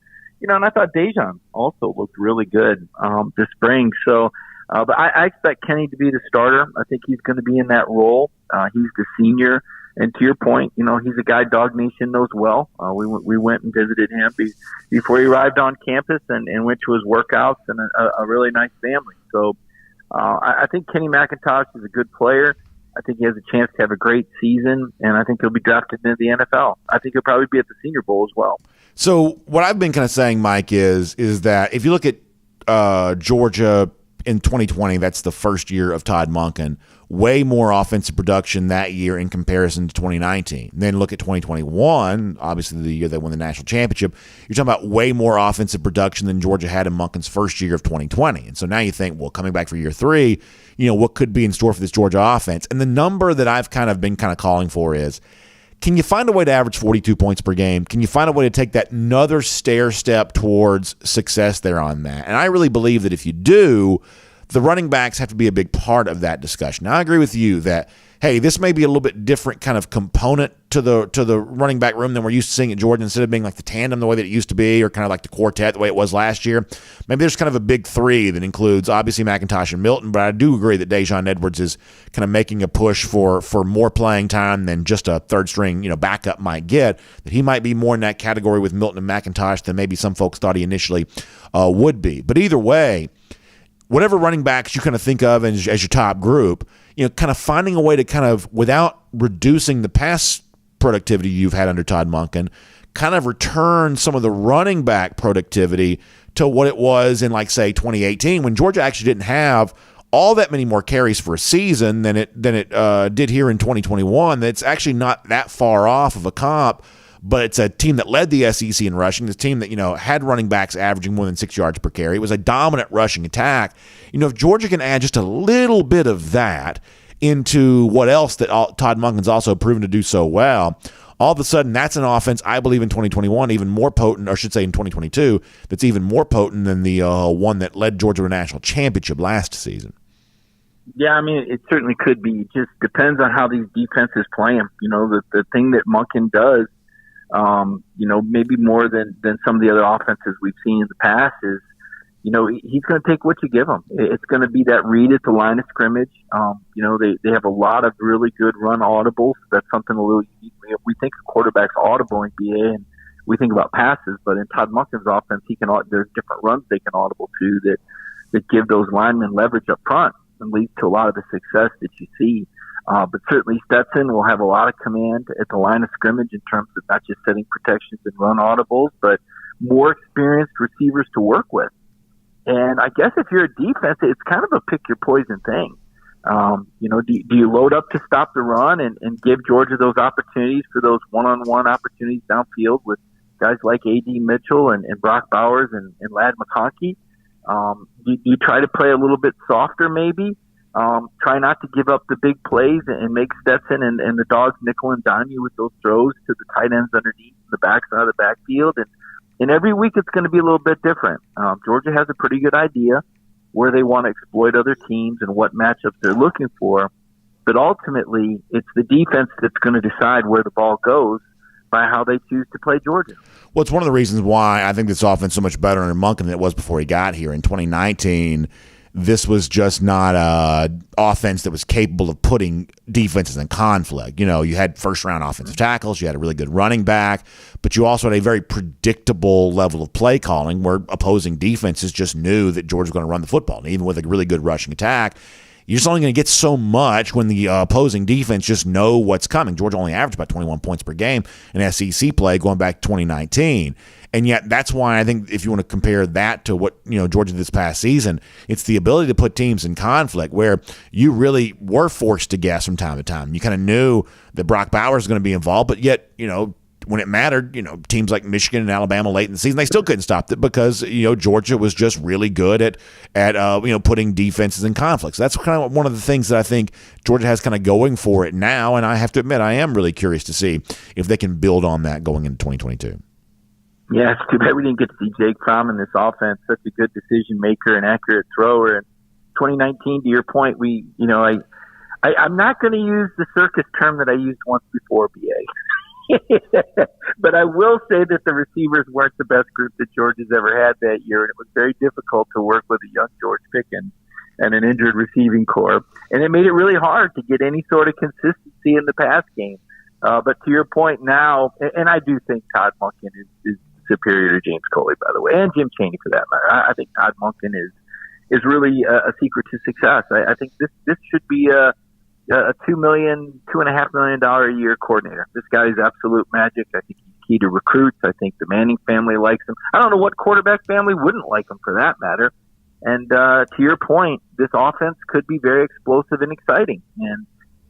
I thought Dejan also looked really good this spring. So, but I expect Kenny to be the starter. I think he's going to be in that role. He's the senior. And to your point, he's a guy DawgNation knows well. We went and visited him before he arrived on campus and went to his workouts, and a really nice family. So I think Kenny McIntosh is a good player. I think he has a chance to have a great season, and I think he'll be drafted into the NFL. I think he'll probably be at the Senior Bowl as well. So what I've been kind of saying, Mike, is that if you look at Georgia in 2020, that's the first year of Todd Monken, way more offensive production that year in comparison to 2019. Then look at 2021, obviously the year they won the national championship. You're talking about way more offensive production than Georgia had in Monken's first year of 2020. And so now you think, well, coming back for year three, what could be in store for this Georgia offense? And the number that I've been calling for is, can you find a way to average 42 points per game? Can you find a way to take that another stair step towards success there on that? And I really believe that if you do, the running backs have to be a big part of that discussion. Now, I agree with you that, hey, this may be a little bit different kind of component to the running back room than we're used to seeing at Georgia, instead of being like the tandem the way that it used to be, or kind of like the quartet the way it was last year. Maybe there's kind of a big three that includes obviously McIntosh and Milton, but I do agree that Dejan Edwards is kind of making a push for more playing time than just a third string backup might get, that he might be more in that category with Milton and McIntosh than maybe some folks thought he initially would be. But either way, whatever running backs you kind of think of as your top group, kind of finding a way to kind of, without reducing the pass productivity you've had under Todd Monken, kind of return some of the running back productivity to what it was in, like, say, 2018, when Georgia actually didn't have all that many more carries for a season than it did here in 2021. That's actually not that far off of a comp. But it's a team that led the SEC in rushing. This team that, had running backs averaging more than 6 yards per carry. It was a dominant rushing attack. If Georgia can add just a little bit of that into what else that Todd Monken's also proven to do so well, all of a sudden that's an offense, I believe, in 2021 even more potent, or I should say in 2022, that's even more potent than the one that led Georgia to a national championship last season. Yeah, it certainly could be. It just depends on how these defenses play them. The thing that Monken does, maybe more than some of the other offenses we've seen in the past is, he's going to take what you give him. It's going to be that read at the line of scrimmage. They have a lot of really good run audibles. That's something a little unique. We think of quarterbacks audible in BA, and we think about passes, but in Todd Monken's offense, there's different runs they can audible to that give those linemen leverage up front. and leads to a lot of the success that you see. But certainly Stetson will have a lot of command at the line of scrimmage in terms of not just setting protections and run audibles, but more experienced receivers to work with. And I guess if you're a defense, it's kind of a pick your poison thing. Do you load up to stop the run and give Georgia those opportunities for those one-on-one opportunities downfield with guys like A.D. Mitchell and Brock Bowers and Ladd McConkey? Do you try to play a little bit softer maybe? Try not to give up the big plays and make Stetson and the Dogs nickel and dime you with those throws to the tight ends underneath the backside of the backfield. And every week it's going to be a little bit different. Georgia has a pretty good idea where they want to exploit other teams and what matchups they're looking for. But ultimately, it's the defense that's going to decide where the ball goes by how they choose to play Georgia. Well, it's one of the reasons why I think this offense is so much better under Monken than it was before he got here. In 2019, this was just not an offense that was capable of putting defenses in conflict. You had first-round offensive tackles, you had a really good running back, but you also had a very predictable level of play calling where opposing defenses just knew that Georgia was going to run the football. And even with a really good rushing attack, you're just only going to get so much when the opposing defense just know what's coming. Georgia only averaged about 21 points per game in SEC play going back to 2019. And yet that's why I think if you want to compare that to what Georgia did this past season, it's the ability to put teams in conflict where you really were forced to guess from time to time. You kind of knew that Brock Bowers was going to be involved, but yet, when it mattered, teams like Michigan and Alabama late in the season, they still couldn't stop it because, Georgia was just really good at putting defenses in conflict. So that's kind of one of the things that I think Georgia has kind of going for it now. And I have to admit, I am really curious to see if they can build on that going into 2022. Yeah, it's too bad we didn't get to see Jake Fromm in this offense, such a good decision maker and accurate thrower. And 2019, to your point, I'm not going to use the circus term that I used once before, BA. But I will say that the receivers weren't the best group that Georgia's ever had that year, and it was very difficult to work with a young George Pickens and an injured receiving corps. And it made it really hard to get any sort of consistency in the pass game. But to your point now, and I do think Todd Monken is superior to James Coley, by the way, and Jim Chaney for that matter. I think Todd Monken is really a secret to success. I think this should be a $2.5 million a year coordinator. This guy is absolute magic. I think he's key to recruits. I think the Manning family likes him. I don't know what quarterback family wouldn't like him for that matter. And to your point, this offense could be very explosive and exciting.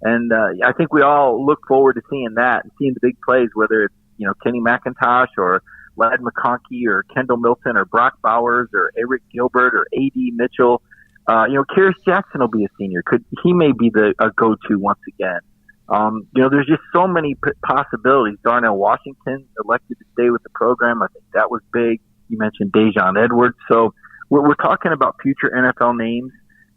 And I think we all look forward to seeing that and seeing the big plays, whether it's Kenny McIntosh or Ladd McConkey or Kendall Milton or Brock Bowers or Eric Gilbert or A.D. Mitchell. Kyrus Jackson will be a senior. He may be a go-to once again. There's just so many possibilities. Darnell Washington elected to stay with the program. I think that was big. You mentioned Dejon Edwards. So we're talking about future NFL names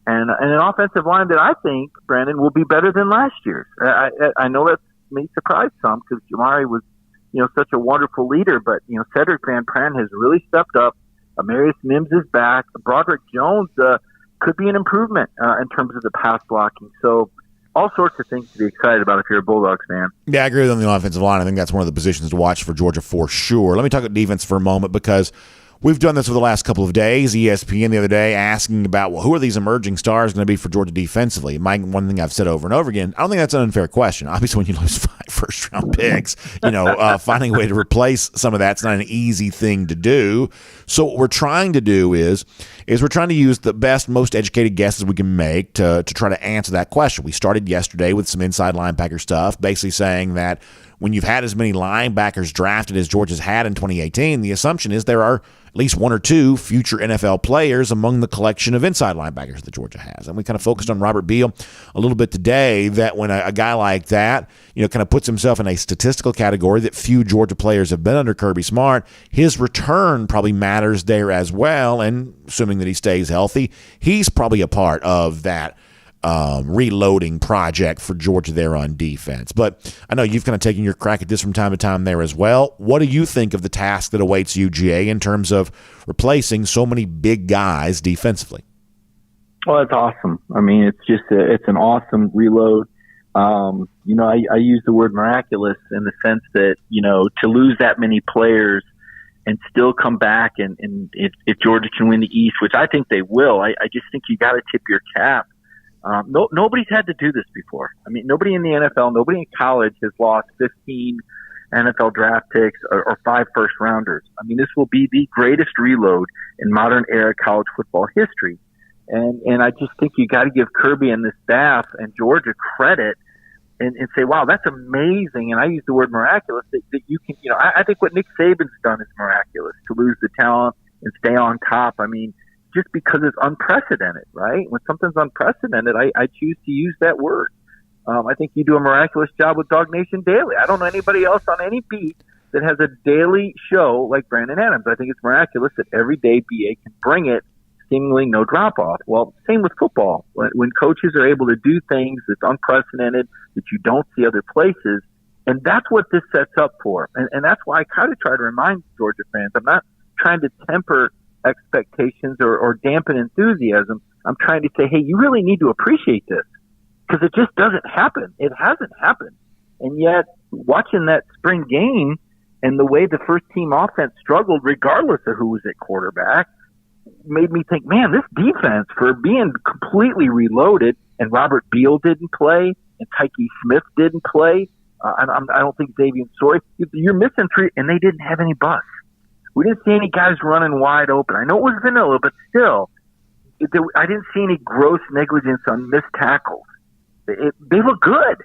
and an offensive line that I think, Brandon, will be better than last year's. I know that may surprise some because Jamari was such a wonderful leader, but, Cedric Van Pran has really stepped up. Amarius Mims is back. Broderick Jones could be an improvement in terms of the pass blocking. So all sorts of things to be excited about if you're a Bulldogs fan. Yeah, I agree with you on the offensive line. I think that's one of the positions to watch for Georgia for sure. Let me talk about defense for a moment because we've done this for the last couple of days. ESPN the other day asking about, who are these emerging stars going to be for Georgia defensively? One thing I've said over and over again, I don't think that's an unfair question. Obviously, when you lose 5 first-round picks, finding a way to replace some of that's not an easy thing to do. So what we're trying to do is we're trying to use the best, most educated guesses we can make to try to answer that question. We started yesterday with some inside linebacker stuff, basically saying that when you've had as many linebackers drafted as Georgia's had in 2018, the assumption is there are at least 1 or 2 future NFL players among the collection of inside linebackers that Georgia has. And we kind of focused on Robert Beale a little bit today, that when a guy like that, kind of puts himself in a statistical category that few Georgia players have been under Kirby Smart, his return probably matters there as well. And assuming that he stays healthy, he's probably a part of that reloading project for Georgia there on defense. But I know you've kind of taken your crack at this from time to time there as well. What do you think of the task that awaits UGA in terms of replacing so many big guys defensively? Well, it's awesome. I mean, it's an awesome reload. I use the word miraculous in the sense that, to lose that many players and still come back and if Georgia can win the East, which I think they will, I just think you got to tip your cap Nobody's had to do this before. I mean, nobody in the NFL, nobody in college has lost 15 NFL draft picks or 5 first-rounders. I mean, this will be the greatest reload in modern-era college football history. And I just think you got to give Kirby and the staff and Georgia credit and say, wow, that's amazing. And I use the word miraculous that you can, I think what Nick Saban's done is miraculous, to lose the talent and stay on top. I mean, just because it's unprecedented, right? When something's unprecedented, I choose to use that word. I think you do a miraculous job with DawgNation Daily. I don't know anybody else on any beat that has a daily show like Brandon Adams. I think it's miraculous that every day BA can bring it, seemingly no drop-off. Well, same with football. When coaches are able to do things that's unprecedented, that you don't see other places, and that's what this sets up for. And that's why I kind of try to remind Georgia fans, I'm not trying to temper expectations or dampen enthusiasm. I'm trying to say, hey, you really need to appreciate this, because it just doesn't happen. It hasn't happened. And yet, watching that spring game and the way the first-team offense struggled, regardless of who was at quarterback, made me think, man, this defense, for being completely reloaded, and Robert Beale didn't play, and Tyke Smith didn't play, I don't think Xavier Story, you're missing 3, and they didn't have any busts. We didn't see any guys running wide open. I know it was vanilla, but still, I didn't see any gross negligence on missed tackles. They look good.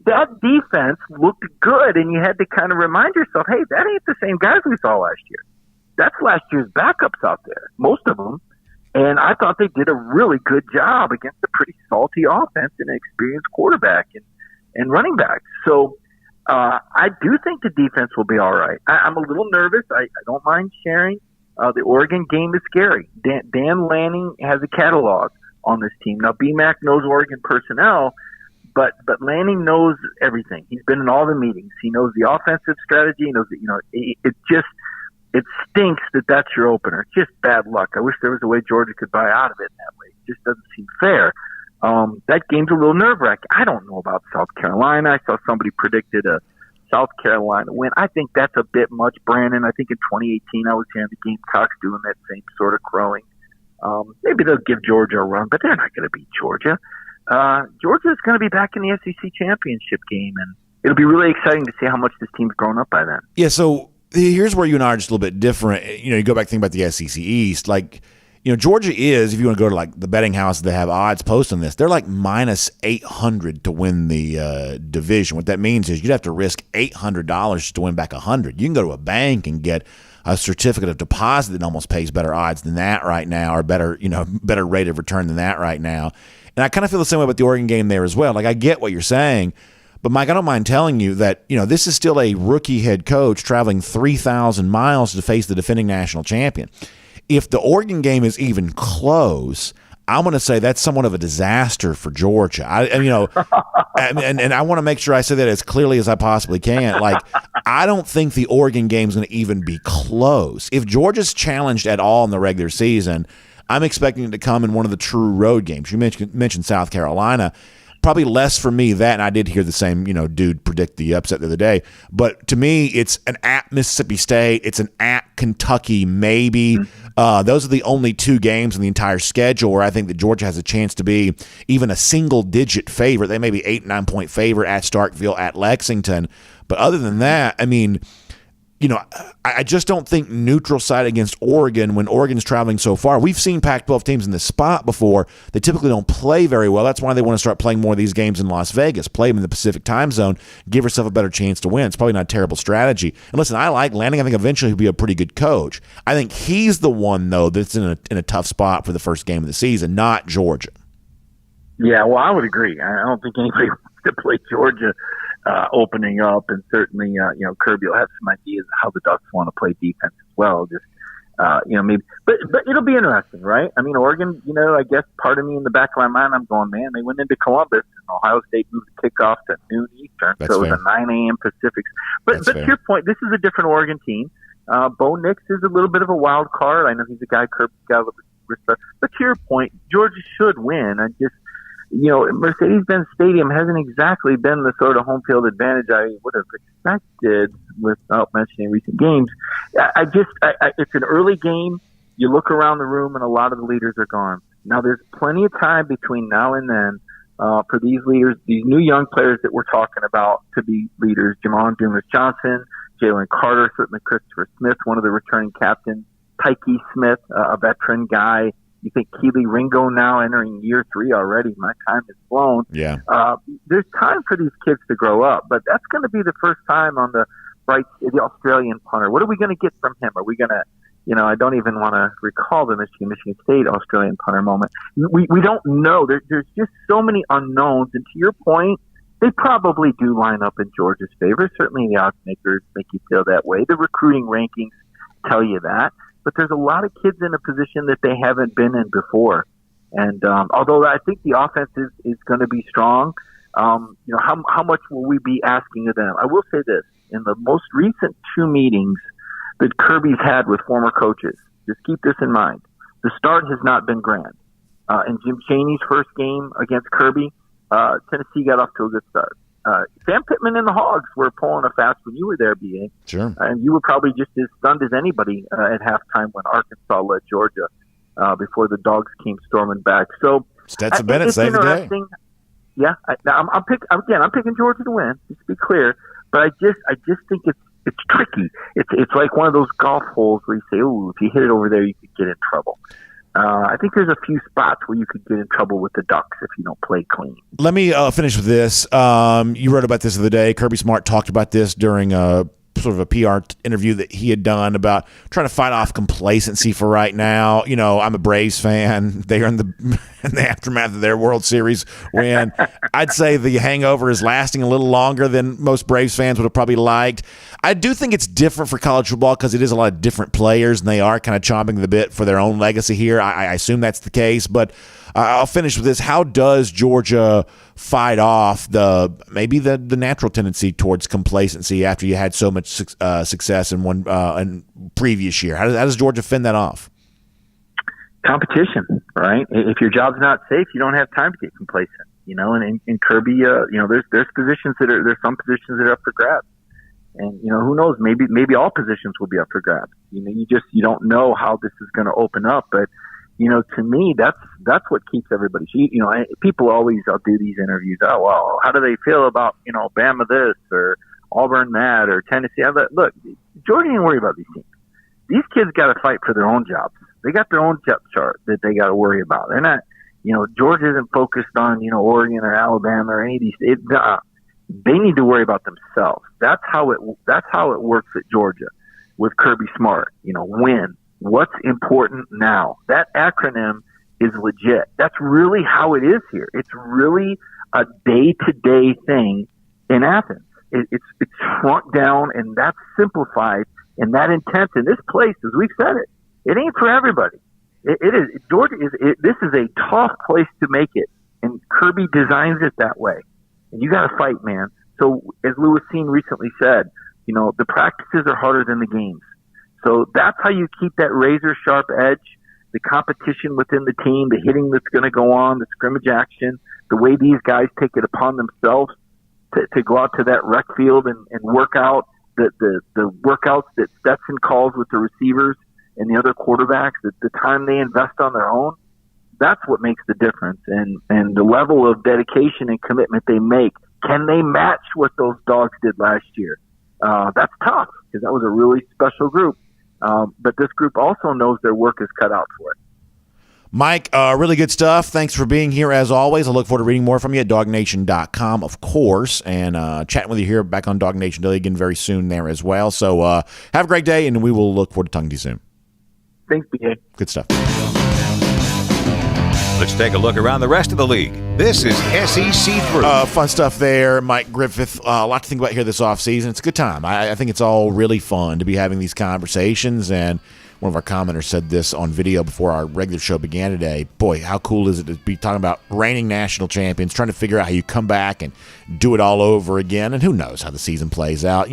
That defense looked good, and you had to kind of remind yourself, hey, that ain't the same guys we saw last year. That's last year's backups out there, most of them. And I thought they did a really good job against a pretty salty offense and an experienced quarterback and running back. So I do think the defense will be all right. I'm a little nervous. I don't mind sharing. The Oregon game is scary. Dan Lanning has a catalog on this team. Now, BMAC knows Oregon personnel, but Lanning knows everything. He's been in all the meetings. He knows the offensive strategy. He knows that, it stinks that that's your opener. It's just bad luck. I wish there was a way Georgia could buy out of it in that way. It just doesn't seem fair. That game's a little nerve-wracking. I don't know about South Carolina. I saw somebody predicted a South Carolina win. I think that's a bit much, Brandon. I think in 2018 I was hearing the Gamecocks doing that same sort of crowing. Maybe they'll give Georgia a run, but they're not going to beat Georgia. Georgia's going to be back in the SEC championship game, and it'll be really exciting to see how much this team's grown up by then. Yeah, so here's where you and I are just a little bit different. You go back and think about the SEC East. Georgia is, if you want to go to the betting houses that have odds posting this, they're like minus 800 to win the division. What that means is you'd have to risk $800 just to win back 100. You can go to a bank and get a certificate of deposit that almost pays better odds than that right now, or better rate of return than that right now. And I kind of feel the same way about the Oregon game there as well. I get what you're saying, but Mike, I don't mind telling you that, this is still a rookie head coach traveling 3,000 miles to face the defending national champion. If the Oregon game is even close, I'm going to say that's somewhat of a disaster for Georgia. And I want to make sure I say that as clearly as I possibly can. I don't think the Oregon game is going to even be close. If Georgia's challenged at all in the regular season, I'm expecting it to come in one of the true road games. You mentioned South Carolina. Probably less for me that, and I did hear the same, dude predict the upset the other day. But to me, it's an at Mississippi State. It's an at Kentucky, maybe. Those are the only 2 games in the entire schedule where I think that Georgia has a chance to be even a single-digit favorite. They may be 8, 9-point favorite at Starkville, at Lexington. But other than that, I just don't think neutral site against Oregon when Oregon's traveling so far. We've seen Pac-12 teams in this spot before. They typically don't play very well. That's why they want to start playing more of these games in Las Vegas. Play them in the Pacific time zone. Give yourself a better chance to win. It's probably not a terrible strategy. And listen, I like Lanning. I think eventually he'll be a pretty good coach. I think he's the one, though, that's in a tough spot for the first game of the season, not Georgia. Yeah, well, I would agree. I don't think anybody wants to play Georgia opening up, and certainly, Kirby will have some ideas of how the Ducks want to play defense as well. Just, maybe, but it'll be interesting, right? Oregon, I guess part of me in the back of my mind, I'm going, man, they went into Columbus, and Ohio State moved the kickoff to noon Eastern, That's so fair. it was a 9 a.m. Pacific. But to your point, this is a different Oregon team. Bo Nix is a little bit of a wild card. I know he's a guy Kirby's got a little bit of respect. But to your point, Georgia should win. I just, Mercedes-Benz Stadium hasn't exactly been the sort of home field advantage I would have expected without mentioning recent games. It's an early game. You look around the room and a lot of the leaders are gone. Now, there's plenty of time between now and then for these leaders, these new young players that we're talking about to be leaders. Jamon Dumas-Johnson, Jalen Carter, certainly Christopher Smith, one of the returning captains, Tyke Smith, a veteran guy. You think Keely Ringo now entering year 3 already. My time is flown. Yeah. There's time for these kids to grow up, but that's going to be the first time on the Australian punter. What are we going to get from him? Are we going to, I don't even want to recall the Michigan State Australian punter moment. We don't know. There's just so many unknowns. And to your point, they probably do line up in Georgia's favor. Certainly the odds makers make you feel that way. The recruiting rankings tell you that. But there's a lot of kids in a position that they haven't been in before. And although I think the offense is going to be strong, how much will we be asking of them? I will say this. In the most recent 2 meetings that Kirby's had with former coaches, just keep this in mind, the start has not been grand. In Jim Chaney's first game against Kirby, Tennessee got off to a good start. Sam Pittman and the Hogs were pulling a fast when you were there, B.A. Sure. And you were probably just as stunned as anybody at halftime when Arkansas led Georgia before the Dogs came storming back. So Stetson Bennett saved the day. Yeah, I'm picking Georgia to win. Just to be clear, but I just think it's tricky. It's like one of those golf holes where you say, "Oh, if you hit it over there, you could get in trouble." I think there's a few spots where you could get in trouble with the Ducks if you don't play clean. Let me finish with this. You wrote about this the other day. Kirby Smart talked about this during a sort of a PR interview that he had done about trying to fight off complacency for right now. I'm a Braves fan. They are in the aftermath of their World Series win. I'd say the hangover is lasting a little longer than most Braves fans would have probably liked. I do think it's different for college football because it is a lot of different players, and they are kind of chomping the bit for their own legacy here. I assume that's the case, but I'll finish with this. How does Georgia fight off the natural tendency towards complacency after you had so much success in one previous year? How does Georgia fend that off? Competition, right? If your job's not safe, you don't have time to get complacent. And in Kirby, there's positions there's some positions that are up for grabs, and who knows? Maybe all positions will be up for grabs. You don't know how this is going to open up, but. To me, that's what keeps everybody. People always, I'll do these interviews. Oh, well, how do they feel about, Bama this or Auburn that or Tennessee? Look, Georgia didn't worry about these teams. These kids got to fight for their own jobs. They got their own depth chart that they got to worry about. They're not, Georgia isn't focused on, Oregon or Alabama or any of these. They need to worry about themselves. That's how it works at Georgia with Kirby Smart. Win. What's important now? That acronym is legit. That's really how it is here. It's really a day-to-day thing in Athens. It's shrunk down, and that's simplified, and that intense. And this place, as we've said it ain't for everybody. It is. Georgia this is a tough place to make it, and Kirby designs it that way. And you got to fight, man. So as Louis Sean recently said, the practices are harder than the games. So that's how you keep that razor sharp edge, the competition within the team, the hitting that's going to go on, the scrimmage action, the way these guys take it upon themselves to go out to that rec field and work out the workouts that Stetson calls with the receivers and the other quarterbacks, the time they invest on their own. That's what makes the difference. And the level of dedication and commitment they make. Can they match what those Dogs did last year? That's tough because that was a really special group. But this group also knows their work is cut out for it. Mike, really good stuff. Thanks for being here as always. I look forward to reading more from you at DawgNation.com, of course, and chatting with you here back on DawgNation Daily again very soon there as well. So have a great day, and we will look forward to talking to you soon. Thanks, BA. Good stuff. Let's take a look around the rest of the league. This is SEC Through. Fun stuff there. Mike Griffith, a lot to think about here this offseason. It's a good time. I think it's all really fun to be having these conversations, and one of our commenters said this on video before our regular show began today. Boy, how cool is it to be talking about reigning national champions, trying to figure out how you come back and do it all over again, and who knows how the season plays out.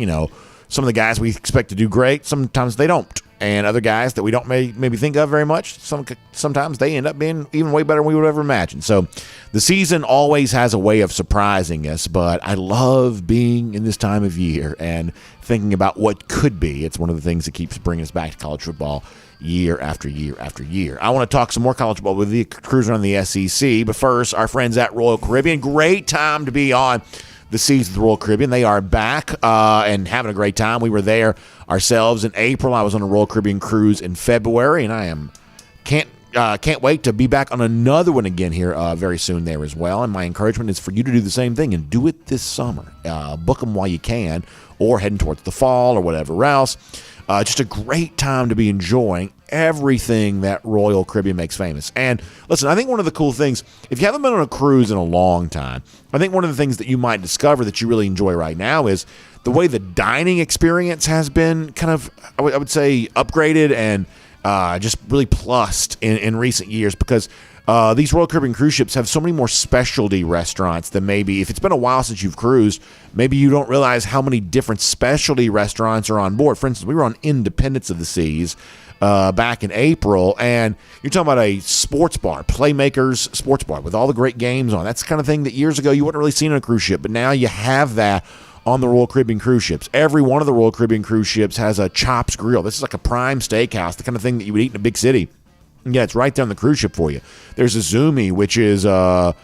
Some of the guys we expect to do great, sometimes they don't. and other guys that we don't maybe think of very much. Sometimes they end up being even way better than we would ever imagine. So the season always has a way of surprising us, but I love being in this time of year and thinking about what could be. It's one of the things that keeps bringing us back to college football year after year after year. I want to talk some more college football with the cruising on the SEC, but first, our friends at Royal Caribbean. Great time to be on the seas of the Royal Caribbean. They are back and having a great time. We were there ourselves in April. I was on a Royal Caribbean cruise in February, and I can't wait to be back on another one again here very soon there as well. And my encouragement is for you to do the same thing and do it this summer. Book them while you can, or heading towards the fall or whatever else. Just a great time to be enjoying everything that Royal Caribbean makes famous. And listen, I think one of the cool things, if you haven't been on a cruise in a long time, I think one of the things that you might discover that you really enjoy right now is the way the dining experience has been kind of, I would say, upgraded and just really plussed in recent years, because these Royal Caribbean cruise ships have so many more specialty restaurants than maybe, if it's been a while since you've cruised, maybe you don't realize how many different specialty restaurants are on board. For instance, we were on Independence of the Seas back in April, and you're talking about a sports bar, Playmakers Sports Bar, with all the great games on. That's the kind of thing that years ago you wouldn't really see on a cruise ship, but now you have that on the Royal Caribbean cruise ships. Every one of the Royal Caribbean cruise ships has a Chops Grill. This is like a prime steakhouse, the kind of thing that you would eat in a big city. Yeah, it's right there on the cruise ship for you. There's a Zumi, which is one of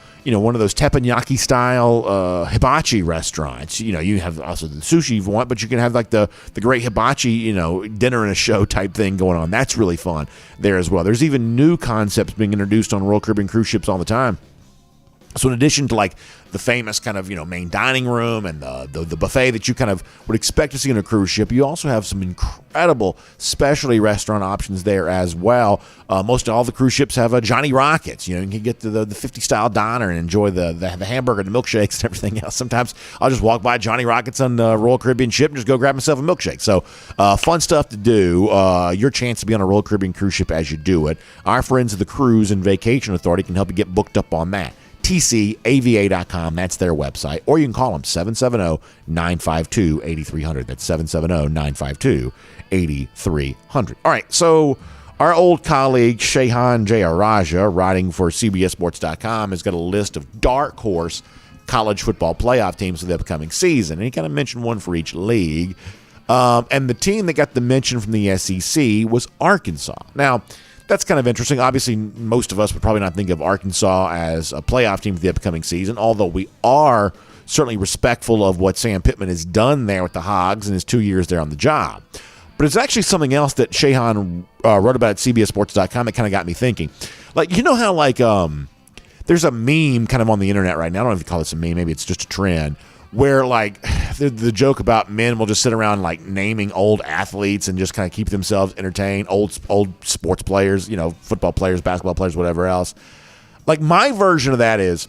those teppanyaki style hibachi restaurants. You have also the sushi if you want, but you can have like the great hibachi, dinner and a show type thing going on. That's really fun there as well. There's even new concepts being introduced on Royal Caribbean cruise ships all the time. So in addition to like the famous kind of main dining room and the buffet that you kind of would expect to see on a cruise ship, you also have some incredible specialty restaurant options there as well. Most all the cruise ships have a Johnny Rockets. You can get to the 50 style diner and enjoy the hamburger and the milkshakes and everything else. Sometimes I'll just walk by Johnny Rockets on the Royal Caribbean ship and just go grab myself a milkshake. So fun stuff to do. Your chance to be on a Royal Caribbean cruise ship as you do it. Our friends at the Cruise and Vacation Authority can help you get booked up on that. TCAVA.com, that's their website, or you can call them 770-952-8300. That's 770-952-8300. All right, so our old colleague Shehan Jayaraja, writing for CBSSports.com, has got a list of dark horse college football playoff teams for the upcoming season, and he kind of mentioned one for each league. And the team that got the mention from the SEC was Arkansas. Now, that's kind of interesting. Obviously, most of us would probably not think of Arkansas as a playoff team for the upcoming season, although we are certainly respectful of what Sam Pittman has done there with the Hogs in his 2 years there on the job. But it's actually something else that Shehan wrote about at CBSSports.com that kind of got me thinking. Like, how there's a meme kind of on the internet right now. I don't know if you call this a meme. Maybe it's just a trend, where like the joke about men will just sit around like naming old athletes and just kind of keep themselves entertained, old sports players, football players, basketball players, whatever else. Like, my version of that is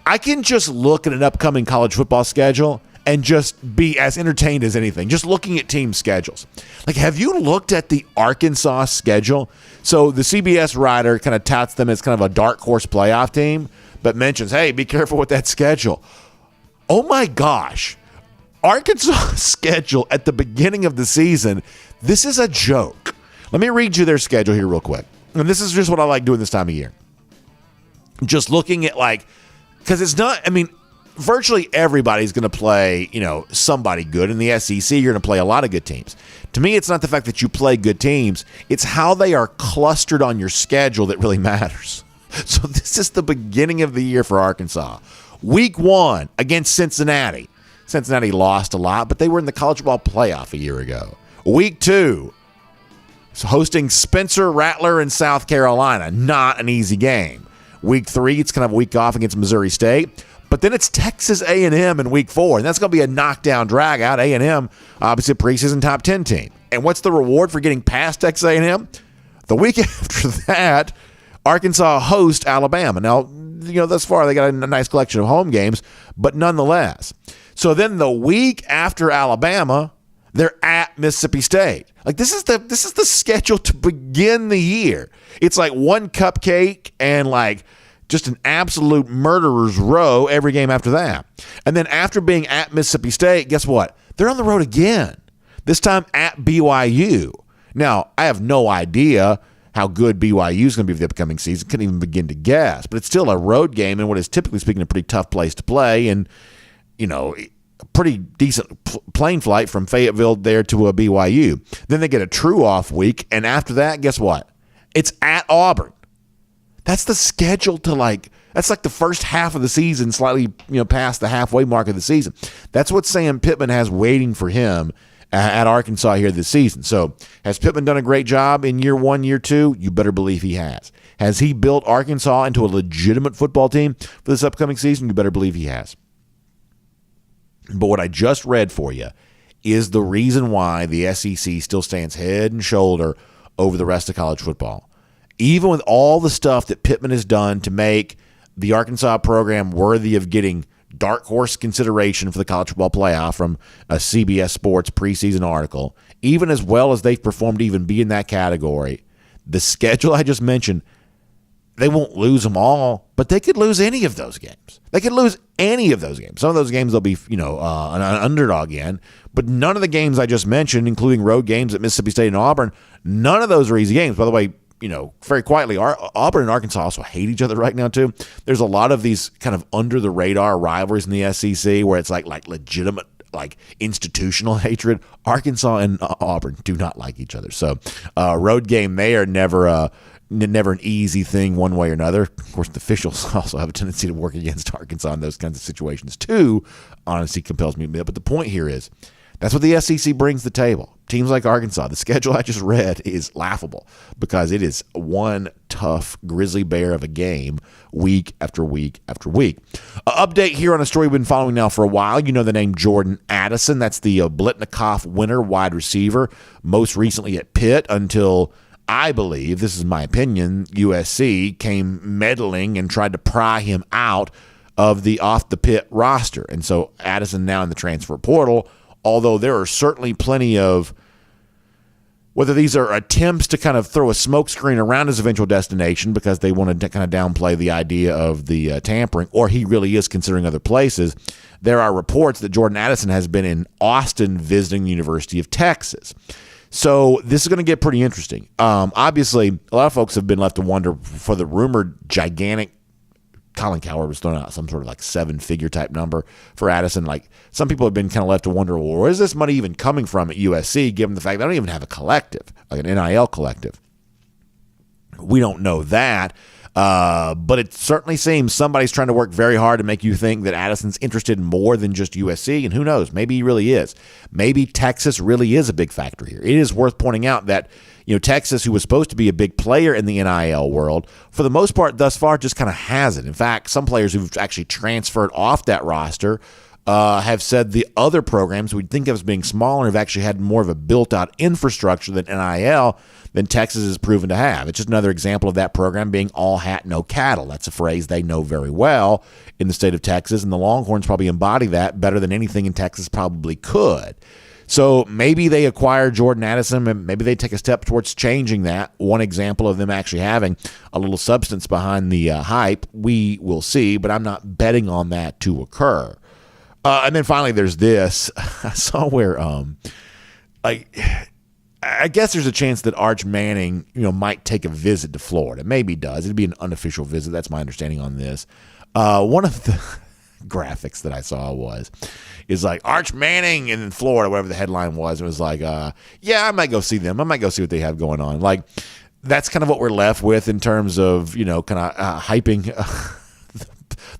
I can just look at an upcoming college football schedule and just be as entertained as anything, just looking at team schedules. Like, have you looked at the Arkansas schedule? So the CBS writer kind of touts them as kind of a dark horse playoff team, but mentions, hey, be careful with that schedule. Oh my gosh, Arkansas' schedule at the beginning of the season, this is a joke. Let me read you their schedule here real quick. And this is just what I like doing this time of year. Just looking at because it's not, virtually everybody's going to play, somebody good. In the SEC, you're going to play a lot of good teams. To me, it's not the fact that you play good teams. It's how they are clustered on your schedule that really matters. So this is the beginning of the year for Arkansas. Week 1 against Cincinnati. Cincinnati lost a lot, but they were in the college football playoff a year ago. Week 2, hosting Spencer Rattler in South Carolina. Not an easy game. Week 3, it's kind of a week off against Missouri State. But then it's Texas A&M in week 4, and that's going to be a knockdown drag out. A&M, obviously a preseason top 10 team. And what's the reward for getting past Texas A&M? The week after that, Arkansas hosts Alabama. Now, thus far they got a nice collection of home games, but nonetheless. So then the week after Alabama, they're at Mississippi State. Like, this is the schedule to begin the year. It's like one cupcake and like just an absolute murderer's row every game after that. And then after being at Mississippi State, guess what? They're on the road again. This time at BYU. Now, I have no idea how good BYU is going to be for the upcoming season. Couldn't even begin to guess. But it's still a road game in what is typically speaking a pretty tough place to play. And, a pretty decent plane flight from Fayetteville there to a BYU. Then they get a true off week. And after that, guess what? It's at Auburn. That's the schedule that's like the first half of the season, slightly, past the halfway mark of the season. That's what Sam Pittman has waiting for him at Arkansas here this season. So has Pittman done a great job in year 1, year 2? You better believe he has. Has he built Arkansas into a legitimate football team for this upcoming season? You better believe he has. But what I just read for you is the reason why the SEC still stands head and shoulder over the rest of college football. Even with all the stuff that Pittman has done to make the Arkansas program worthy of getting dark horse consideration for the college football playoff from a CBS Sports preseason article, even as well as they've performed to even be in that category, the schedule I just mentioned, they won't lose them all, but they could lose any of those games. They could lose any of those games. Some of those games they'll be, an underdog in, but none of the games I just mentioned, including road games at Mississippi State and Auburn, none of those are easy games. By the way, very quietly, Auburn and Arkansas also hate each other right now, too. There's a lot of these kind of under-the-radar rivalries in the SEC where it's like legitimate, institutional hatred. Arkansas and Auburn do not like each other. So road game, they are never an easy thing one way or another. Of course, the officials also have a tendency to work against Arkansas in those kinds of situations, too. Honesty compels me to admit. But the point here is, that's what the SEC brings to the table. Teams like Arkansas, the schedule I just read is laughable because it is one tough grizzly bear of a game week after week after week. Update here on a story we've been following now for a while. You know the name Jordan Addison. That's the Blitnikoff winner wide receiver, most recently at Pitt until, I believe, this is my opinion, USC came meddling and tried to pry him out of the off-the-Pitt roster. And so Addison now in the transfer portal, although there are certainly plenty of, whether these are attempts to kind of throw a smokescreen around his eventual destination because they want to kind of downplay the idea of the tampering, or he really is considering other places, there are reports that Jordan Addison has been in Austin visiting the University of Texas. So this is going to get pretty interesting. Obviously, a lot of folks have been left to wonder for the rumored gigantic, Colin Cowherd was throwing out some sort of 7-figure type number for Addison. Some people have been kind of left to wonder, well, where is this money even coming from at USC, given the fact they don't even have a collective, like an NIL collective. We don't know that, but it certainly seems somebody's trying to work very hard to make you think that Addison's interested in more than just USC, and who knows, maybe he really is. Maybe Texas really is a big factor here. It is worth pointing out that Texas, who was supposed to be a big player in the NIL world, for the most part thus far just kind of hasn't. In fact, some players who've actually transferred off that roster have said the other programs we'd think of as being smaller have actually had more of a built-out infrastructure than NIL than Texas has proven to have. It's just another example of that program being all hat, no cattle. That's a phrase they know very well in the state of Texas, and the Longhorns probably embody that better than anything in Texas probably could. So maybe they acquire Jordan Addison, and maybe they take a step towards changing that. One example of them actually having a little substance behind the hype, we will see, but I'm not betting on that to occur. And then finally, there's this. I saw where, I guess there's a chance that Arch Manning, might take a visit to Florida. Maybe does. It'd be an unofficial visit. That's my understanding on this. One of the graphics that I saw is Arch Manning in Florida, whatever the headline was. It was yeah, I might go see them. I might go see what they have going on. That's kind of what we're left with in terms of, kind of hyping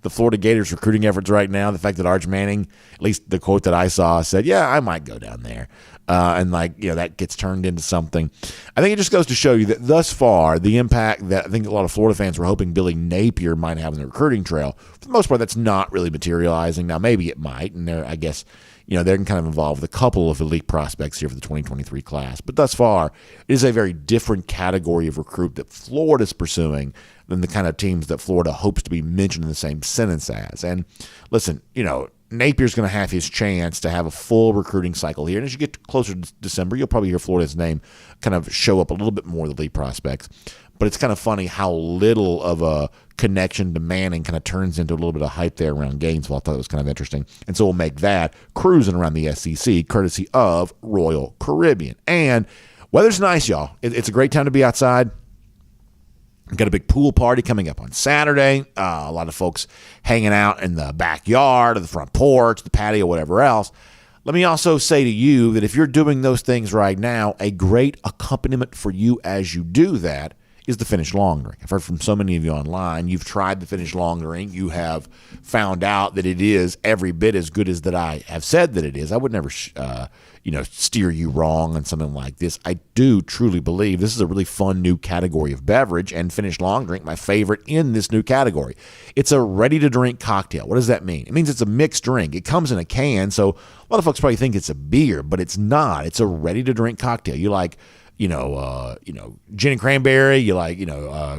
the Florida Gators recruiting efforts right now. The fact that Arch Manning, at least the quote that I saw, said, yeah, I might go down there. And that gets turned into something. I think it just goes to show you that thus far, the impact that I think a lot of Florida fans were hoping Billy Napier might have in the recruiting trail, for the most part, that's not really materializing. Now, maybe it might, and I guess, they're kind of involved with a couple of elite prospects here for the 2023 class. But thus far, it is a very different category of recruit that Florida's pursuing than the kind of teams that Florida hopes to be mentioned in the same sentence as. And listen, Napier's going to have his chance to have a full recruiting cycle here. And as you get closer to December, you'll probably hear Florida's name kind of show up a little bit more, the lead prospects. But it's kind of funny how little of a connection to Manning kind of turns into a little bit of hype there around Gainesville. I thought it was kind of interesting. And so we'll make that cruising around the SEC, courtesy of Royal Caribbean. And Weather's nice, y'all. It's a great time to be outside. We've got a big pool party coming up on Saturday. A lot of folks hanging out in the backyard or the front porch, the patio, whatever else. Let me also say to you that if you're doing those things right now, a great accompaniment for you as you do that is the Finnish long drink. I've heard from so many of you online. You've tried the Finnish long drink. You have found out that it is every bit as good as that I have said that it is. I would never, steer you wrong on something like this. I do truly believe this is a really fun new category of beverage, and Finnish long drink, my favorite in this new category. It's a ready-to-drink cocktail. What does that mean? It means it's a mixed drink. It comes in a can, so a lot of folks probably think it's a beer, but it's not. It's a ready-to-drink cocktail. You like gin and cranberry, you like,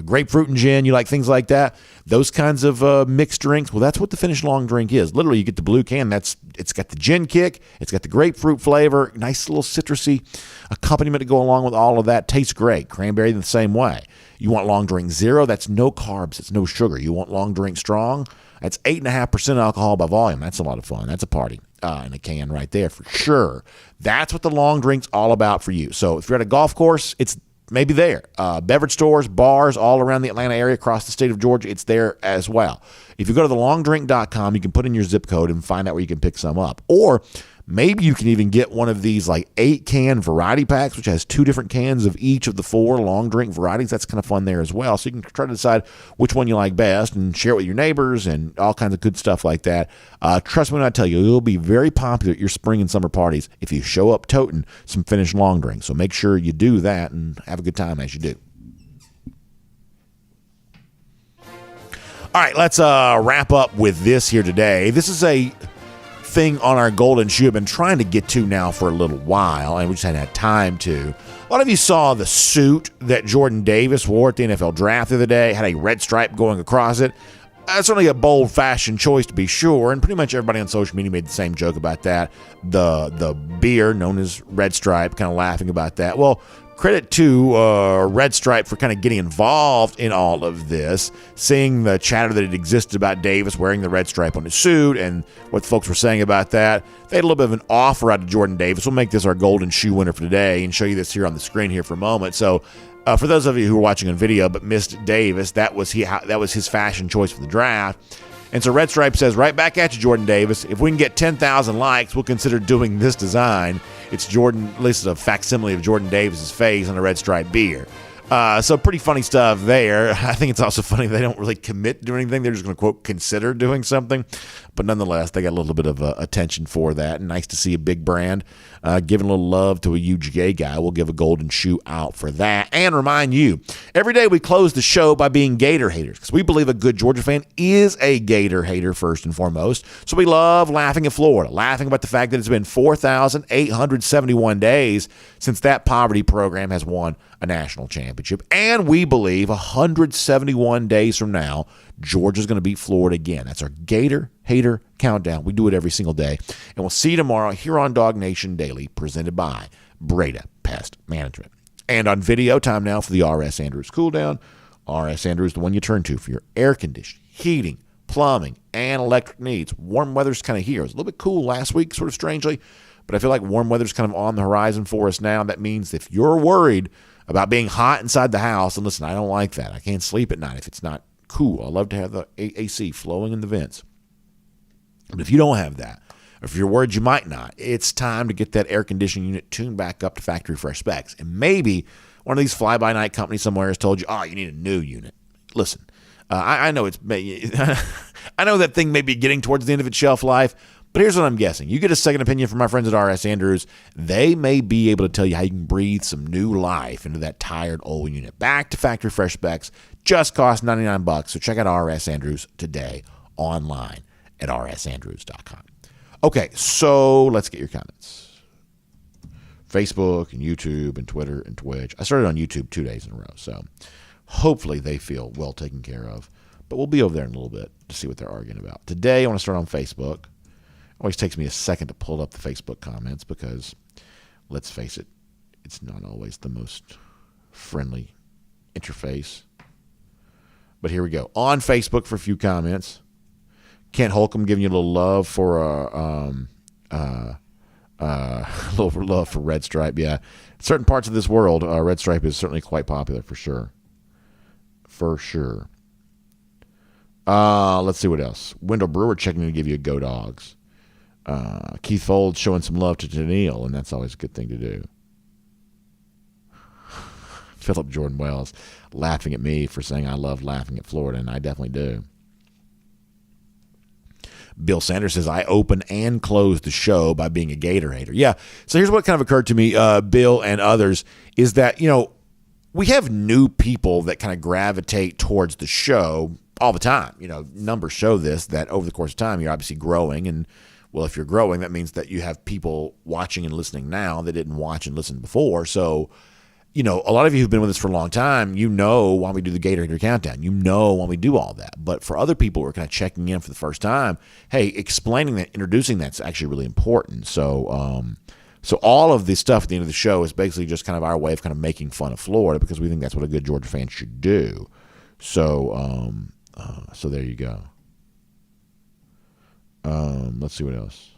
grapefruit and gin, you like things like that. Those kinds of mixed drinks. Well, that's what the Finnish long drink is. Literally, you get the blue can. It's got the gin kick. It's got the grapefruit flavor. Nice little citrusy accompaniment to go along with all of that. Tastes great. Cranberry the same way. You want long drink zero? That's no carbs. It's no sugar. You want long drink strong? That's 8.5% alcohol by volume. That's a lot of fun. That's a party in a can right there for sure. That's what the long drink's all about for you. So if you're at a golf course, it's maybe there. Beverage stores, bars all around the Atlanta area, across the state of Georgia, it's there as well. If you go to thelongdrink.com, you can put in your zip code and find out where you can pick some up. Or maybe you can even get one of these like 8-can variety packs, which has 2 different cans of each of the 4 long drink varieties. That's kind of fun there as well. So you can try to decide which one you like best and share it with your neighbors and all kinds of good stuff like that. Trust me when I tell you, it'll be very popular at your spring and summer parties if you show up toting some Finnish long drink. So make sure you do that and have a good time as you do. All right, let's wrap up with this here today. This is a thing on our golden shoe I've been trying to get to now for a little while, and we just hadn't had time to. A lot of you saw the suit that Jordan Davis wore at the NFL draft the other day. Had a red stripe going across it. Certainly a bold fashion choice to be sure, and pretty much everybody on social media made the same joke about that. The beer known as Red Stripe, kind of laughing about that. Well, credit to Red Stripe for kind of getting involved in all of this, seeing the chatter that had existed about Davis wearing the red stripe on his suit and what folks were saying about that. They had a little bit of an offer out of Jordan Davis. We'll make this our golden shoe winner for today and show you this here on the screen here for a moment. So for those of you who are watching on video but missed Davis, that was his fashion choice for the draft. And so Red Stripe says, right back at you, Jordan Davis. If we can get 10,000 likes, we'll consider doing this design. It's Jordan, at least a facsimile of Jordan Davis's face on a red stripe beer. So pretty funny stuff there. I think it's also funny they don't really commit to doing anything. They're just going to, quote, consider doing something. But nonetheless, they got a little bit of attention for that. And nice to see a big brand giving a little love to a UGA guy. We'll give a golden shoe out for that. And remind you, every day we close the show by being Gator haters, because we believe a good Georgia fan is a Gator hater first and foremost. So we love laughing at Florida, laughing about the fact that it's been 4,871 days since that poverty program has won a national championship. And we believe 171 days from now, Georgia's going to beat Florida again. That's our Gator Hater Countdown. We do it every single day. And we'll see you tomorrow here on DawgNation Daily, presented by Breda Pest Management. And on video, time now for the R.S. Andrews Cool Down. R.S. Andrews, the one you turn to for your air conditioning, heating, plumbing, and electric needs. Warm weather's kind of here. It was a little bit cool last week, sort of strangely, but I feel like warm weather's kind of on the horizon for us now. That means if you're worried about being hot inside the house, and listen, I don't like that. I can't sleep at night if it's not cool. I love to have the AC flowing in the vents. But if you don't have that, or if you're worried you might not, it's time to get that air conditioning unit tuned back up to factory fresh specs. And maybe one of these fly-by-night companies somewhere has told you, oh, you need a new unit. Listen, I know I know that thing may be getting towards the end of its shelf life, but here's what I'm guessing. You get a second opinion from my friends at R.S. Andrews. They may be able to tell you how you can breathe some new life into that tired old unit. Back to factory fresh specs. Just cost $99. So check out R.S. Andrews today online at rsandrews.com. Okay, so let's get your comments. Facebook and YouTube and Twitter and Twitch. I started on YouTube 2 days in a row, so hopefully they feel well taken care of. But we'll be over there in a little bit to see what they're arguing about. Today I want to start on Facebook. It always takes me a second to pull up the Facebook comments because, let's face it, it's not always the most friendly interface. But here we go. On Facebook for a few comments. Kent Holcomb giving you a little love for A little love for Red Stripe, yeah. Certain parts of this world, Red Stripe is certainly quite popular for sure. For sure. Let's see what else. Wendell Brewer checking in to give you a Go Dogs. Keith Fold showing some love to Tennille, and that's always a good thing to do. Philip Jordan Wells laughing at me for saying I love laughing at Florida, and I definitely do. Bill Sanders says, I open and close the show by being a Gator hater. Yeah, so here's what kind of occurred to me, Bill and others, is that, we have new people that kind of gravitate towards the show all the time. Numbers show this, that over the course of time, you're obviously growing. And, well, if you're growing, that means that you have people watching and listening now that didn't watch and listen before. So, a lot of you who've been with us for a long time, why we do the Gator Hater Countdown. Why we do all that. But for other people who are kind of checking in for the first time, hey, explaining that, introducing that's actually really important. So, so all of this stuff at the end of the show is basically just kind of our way of kind of making fun of Florida because we think that's what a good Georgia fan should do. So, so there you go. Let's see what else.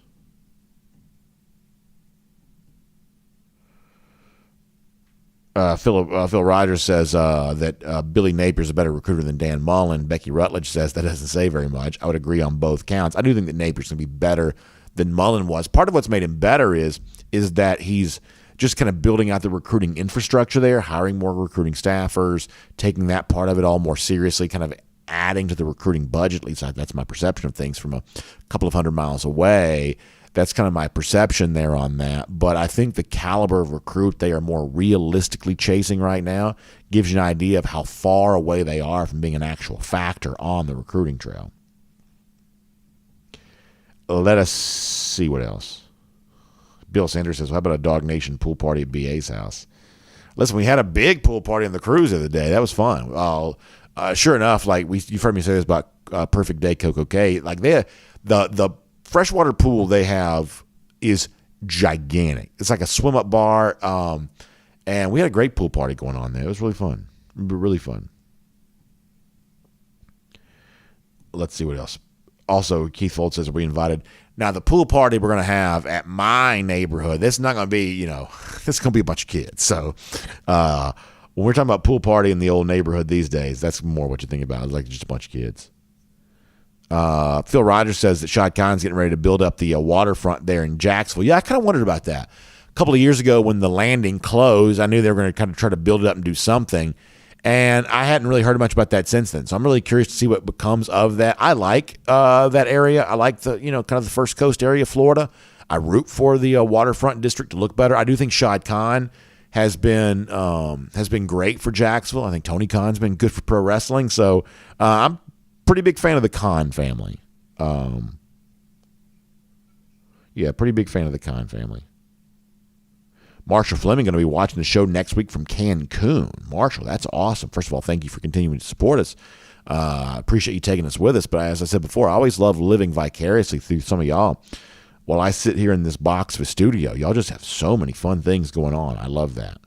Phil Rogers says that Billy Napier's a better recruiter than Dan Mullen. Becky Rutledge says that doesn't say very much. I would agree on both counts. I do think that Napier's going to be better than Mullen was. Part of what's made him better is that he's just kind of building out the recruiting infrastructure there, hiring more recruiting staffers, taking that part of it all more seriously, kind of adding to the recruiting budget. At least that's my perception of things from a couple of 100 miles away. That's kind of my perception there on that. But I think the caliber of recruit they are more realistically chasing right now gives you an idea of how far away they are from being an actual factor on the recruiting trail. Let us see what else. Bill Sanders says, how about a DawgNation pool party at BA's house? Listen, we had a big pool party on the cruise the other day. That was fun. Sure enough, like you've heard me say this about Perfect Day Coco K. Like the freshwater pool they have is gigantic. It's like a swim up bar, and we had a great pool party going on there. It was really fun, really fun. Let's see what else. Also, Keith Fold says we invited. Now the pool party we're going to have at my neighborhood. This is not going to be, this is going to be a bunch of kids. So when we're talking about pool party in the old neighborhood these days, that's more what you think about. It's like just a bunch of kids. Phil Rogers says that Shad Khan's getting ready to build up the waterfront there in Jacksonville. Yeah, I kind of wondered about that. A couple of years ago when the landing closed, I knew they were going to kind of try to build it up and do something. And I hadn't really heard much about that since then. So I'm really curious to see what becomes of that. I like that area. I like the, kind of the First Coast area of Florida. I root for the waterfront district to look better. I do think Shad Khan has been great for Jacksonville. I think Tony Khan's been good for pro wrestling. So I'm pretty big fan of the Khan family. Pretty big fan of the Khan family. Marshall Fleming going to be watching the show next week from Cancun. Marshall, that's awesome. First of all, thank you for continuing to support us. Appreciate you taking us with us. But as I said before, I always love living vicariously through some of y'all. While I sit here in this box of a studio, y'all just have so many fun things going on. I love that.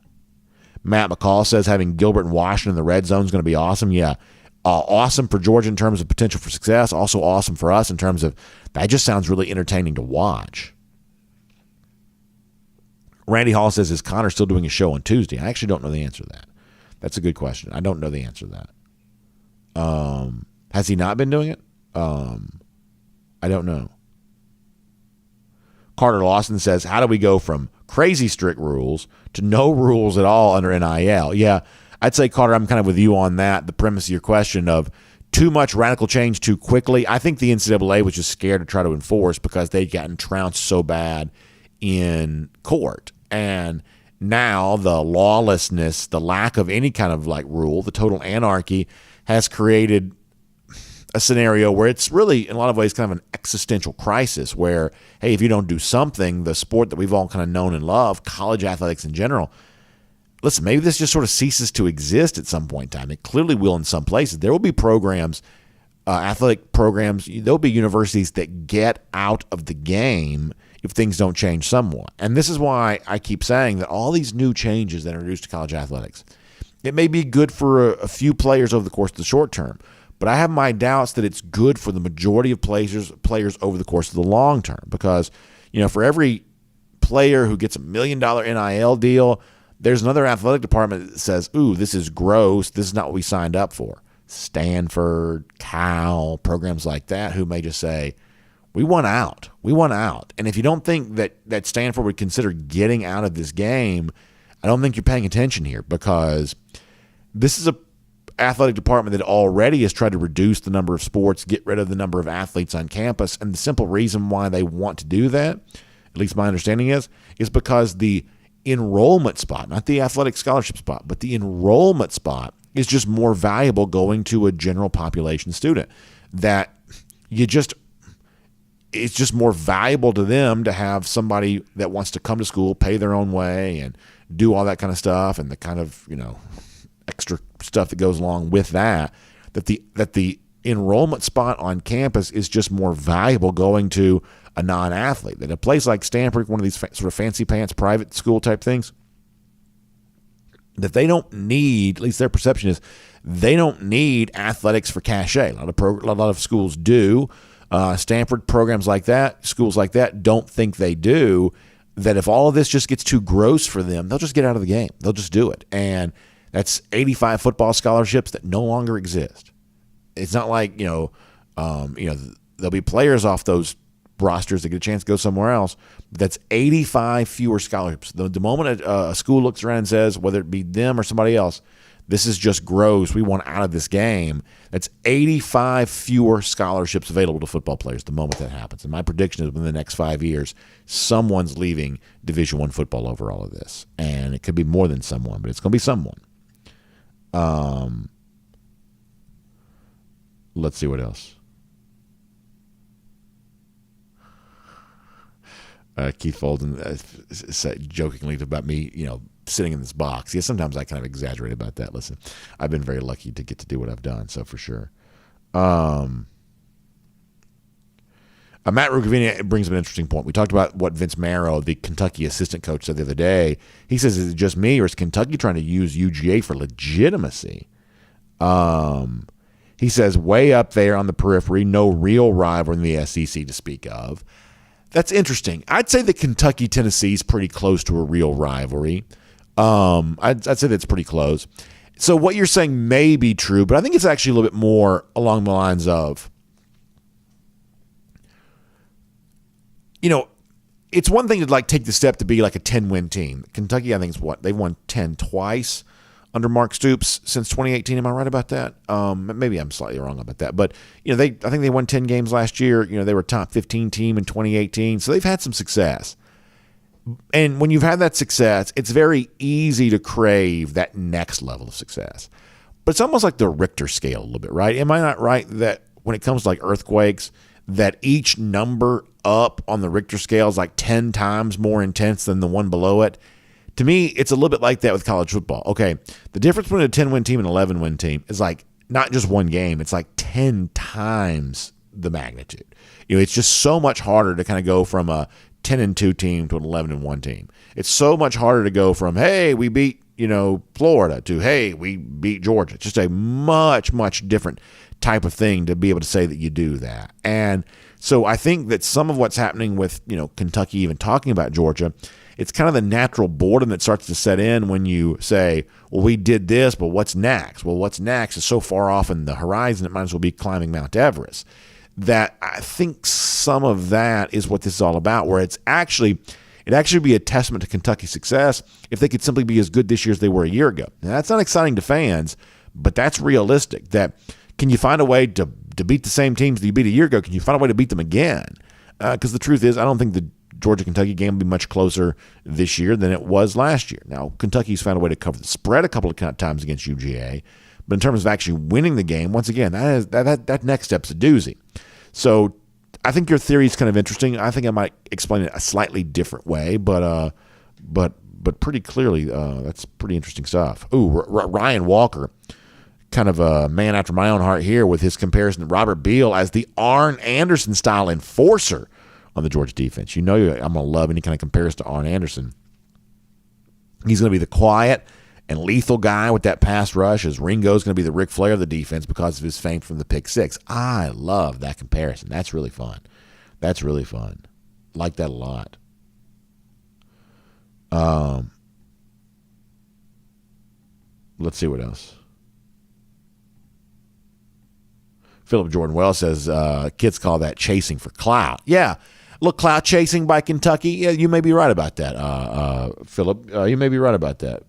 Matt McCall says having Gilbert and Washington in the red zone is going to be awesome. Yeah. Awesome for Georgia in terms of potential for success. Also awesome for us in terms of that just sounds really entertaining to watch. Randy Hall says, is Connor still doing a show on Tuesday? I actually don't know the answer to that. That's a good question. I don't know the answer to that. Has he not been doing it? I don't know. Carter Lawson says, how do we go from crazy strict rules to no rules at all under NIL? Yeah, I'd say, Carter, I'm kind of with you on that. The premise of your question of too much radical change too quickly. I think the NCAA was just scared to try to enforce because they'd gotten trounced so bad in court. And now the lawlessness, the lack of any kind of like rule, the total anarchy has created a scenario where it's really, in a lot of ways, kind of an existential crisis where, hey, if you don't do something, the sport that we've all kind of known and loved, college athletics in general, listen, maybe this just sort of ceases to exist at some point in time. It clearly will in some places. There will be programs, athletic programs, there'll be universities that get out of the game if things don't change somewhat. And this is why I keep saying that all these new changes that are introduced to college athletics, it may be good for a few players over the course of the short term, but I have my doubts that it's good for the majority of players over the course of the long term because, for every player who gets $1 million NIL deal, there's another athletic department that says, ooh, this is gross. This is not what we signed up for. Stanford, Cal, programs like that who may just say, we want out. We want out. And if you don't think that Stanford would consider getting out of this game, I don't think you're paying attention here, because this is a athletic department that already has tried to reduce the number of sports, get rid of the number of athletes on campus. And the simple reason why they want to do that, at least my understanding is because the enrollment spot, not the athletic scholarship spot, but the enrollment spot is just more valuable going to a general population student. That it's just more valuable to them to have somebody that wants to come to school, pay their own way, and do all that kind of stuff, and the kind of, extra stuff that goes along with that the enrollment spot on campus is just more valuable going to a non-athlete. That a place like Stanford, one of these sort of fancy pants private school type things, that they don't need, at least their perception is, they don't need athletics for cachet. A lot of schools do. Stanford programs like that, schools like that, don't think they do. That if all of this just gets too gross for them, they'll just get out of the game. They'll just do it. And that's 85 football scholarships that no longer exist. It's not like, there'll be players off those rosters that get a chance to go somewhere else. That's 85 fewer scholarships. The moment a school looks around and says, whether it be them or somebody else, this is just gross, we want out of this game, that's 85 fewer scholarships available to football players the moment that happens. And my prediction is within the next 5 years, someone's leaving Division I football over all of this. And it could be more than someone, but it's going to be someone. Let's see what else. Keith Folden said jokingly about me, sitting in this box. Yeah, sometimes I kind of exaggerate about that. Listen, I've been very lucky to get to do what I've done, so for sure. Matt Rugavini brings up an interesting point. We talked about what Vince Marrow, the Kentucky assistant coach, said the other day. He says, is it just me, or is Kentucky trying to use UGA for legitimacy? He says, way up there on the periphery, no real rival in the SEC to speak of. That's interesting. I'd say that Kentucky-Tennessee is pretty close to a real rivalry. I'd say that's pretty close. So what you're saying may be true, but I think it's actually a little bit more along the lines of, it's one thing to take the step to be like a 10-win team. Kentucky, I think, is they've won 10 twice under Mark Stoops since 2018. Am I right about that? Maybe I'm slightly wrong about that. But, I think they won 10 games last year. They were a top 15 team in 2018. So they've had some success. And when you've had that success, it's very easy to crave that next level of success. But it's almost like the Richter scale a little bit, right? Am I not right that when it comes to earthquakes, that each number up on the Richter scale is 10 times more intense than the one below it? To me, it's a little bit like that with college football. Okay, the difference between a 10-win team and an 11-win team is not just one game. It's 10 times the magnitude. It's just so much harder to kind of go from a 10-2 team to an 11-1 team. It's so much harder to go from, hey, we beat, Florida, to, hey, we beat Georgia. It's just a much, much different type of thing to be able to say that you do that. And so I think that some of what's happening with, Kentucky even talking about Georgia, it's kind of the natural boredom that starts to set in when you say, well, we did this, but what's next? Well, what's next is so far off in the horizon, it might as well be climbing Mount Everest. That I think some of that is what this is all about, where it'd actually be a testament to Kentucky's success if they could simply be as good this year as they were a year ago. Now, that's not exciting to fans, but that's realistic. That can you find a way to beat the same teams that you beat a year ago? Can you find a way to beat them again? Because the truth is, I don't think the Georgia-Kentucky game will be much closer this year than it was last year. Now, Kentucky's found a way to cover the spread a couple of times against UGA, but in terms of actually winning the game, once again, that next step's a doozy. So I think your theory is kind of interesting. I think I might explain it a slightly different way, but pretty clearly, that's pretty interesting stuff. Ooh, Ryan Walker, kind of a man after my own heart here with his comparison to Robert Beale as the Arn Anderson-style enforcer on the Georgia defense. I'm going to love any kind of comparison to Arn Anderson. He's going to be the quiet and lethal guy with that pass rush, as Ringo's going to be the Ric Flair of the defense because of his fame from the pick six. I love that comparison. That's really fun. Like that a lot. Let's see what else. Philip Jordan Wells says kids call that chasing for clout. Yeah. Look, clout chasing by Kentucky. Yeah, you may be right about that, Philip. You may be right about that.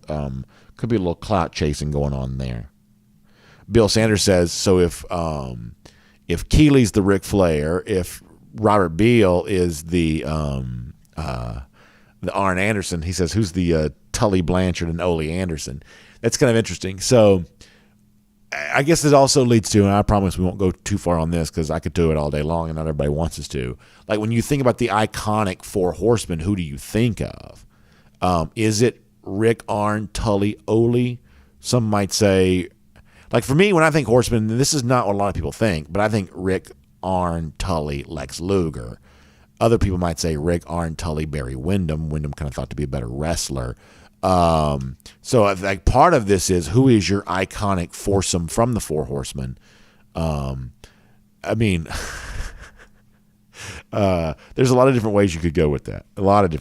Could be a little clout chasing going on there. Bill Sanders says, so if Keeley's the Ric Flair, if Robert Beale is the Arn Anderson, he says, who's the Tully Blanchard and Ole Anderson? That's kind of interesting. So I guess it also leads to, and I promise we won't go too far on this because I could do it all day long and not everybody wants us to. Like when you think about the iconic Four Horsemen, who do you think of? Is it Rick, Arn, Tully, Ole? Some might say, like for me, when I think Horsemen, this is not what a lot of people think, but I think Rick, Arn, Tully, Lex Luger. Other people might say Rick, Arn, Tully, Barry Windham. Windham kind of thought to be a better wrestler. So like part of this is who is your iconic foursome from the Four Horsemen? I mean, there's a lot of different ways you could go with that. Let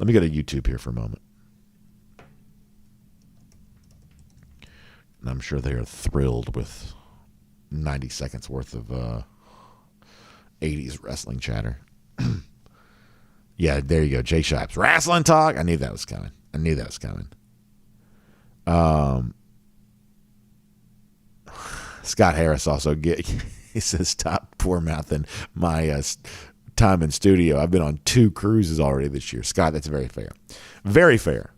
me go to YouTube here for a moment. And I'm sure they are thrilled with 90 seconds worth of 80s wrestling chatter. Yeah, there you go. Jay Shipes. Wrestling talk. I knew that was coming. Scott Harris also he says, stop poor mouthing my time in studio. I've been on 2 cruises already this year. Scott, that's very fair. Very fair.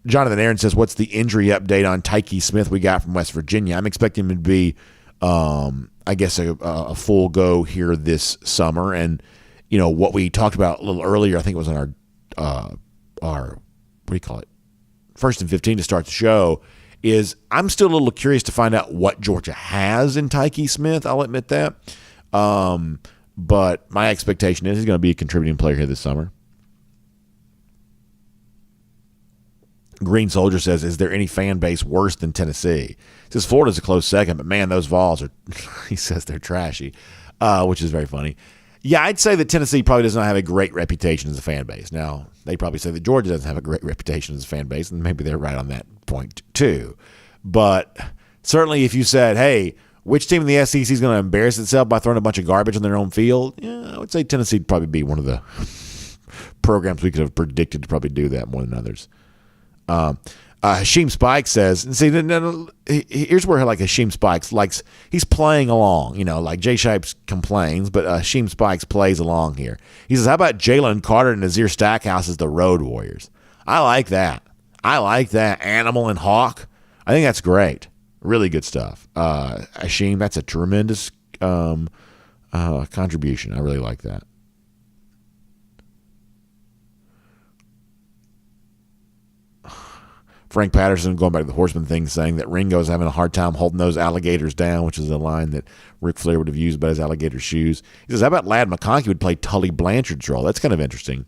Jonathan Aaron says, what's the injury update on Tyke Smith we got from West Virginia? I'm expecting him to be I guess a full go here this summer. And, you know, what we talked about a little earlier, I think it was on our what do you call it? 1st and 15 to start the show, is I'm still a little curious to find out what Georgia has in Tyke Smith. I'll admit that. But my expectation is he's going to be a contributing player here this summer. Green Soldier says, is there any fan base worse than Tennessee? He says Florida's a close second, but man, those Vols are, he says they're trashy, which is very funny. Yeah, I'd say that Tennessee probably does not have a great reputation as a fan base. Now, they probably say that Georgia doesn't have a great reputation as a fan base, and maybe they're right on that point too. But certainly if you said, hey, which team in the SEC is going to embarrass itself by throwing a bunch of garbage on their own field? Yeah, I would say Tennessee would probably be one of the programs we could have predicted to probably do that more than others. Hashim Spike says, and see, here's where like Hashim Spikes likes, he's playing along, you know, like Jay Shipes complains, but Hashim Spikes plays along here. He says, how about Jalen Carter and Nazir Stackhouse as the Road Warriors? I like that. Animal and Hawk. I think that's great. Really good stuff. Hashim, that's a tremendous contribution. I really like that. Frank Patterson, going back to the Horseman thing, saying that Ringo's having a hard time holding those alligators down, which is a line that Ric Flair would have used about his alligator shoes. He says, how about Ladd McConkey would play Tully Blanchard's role? That's kind of interesting.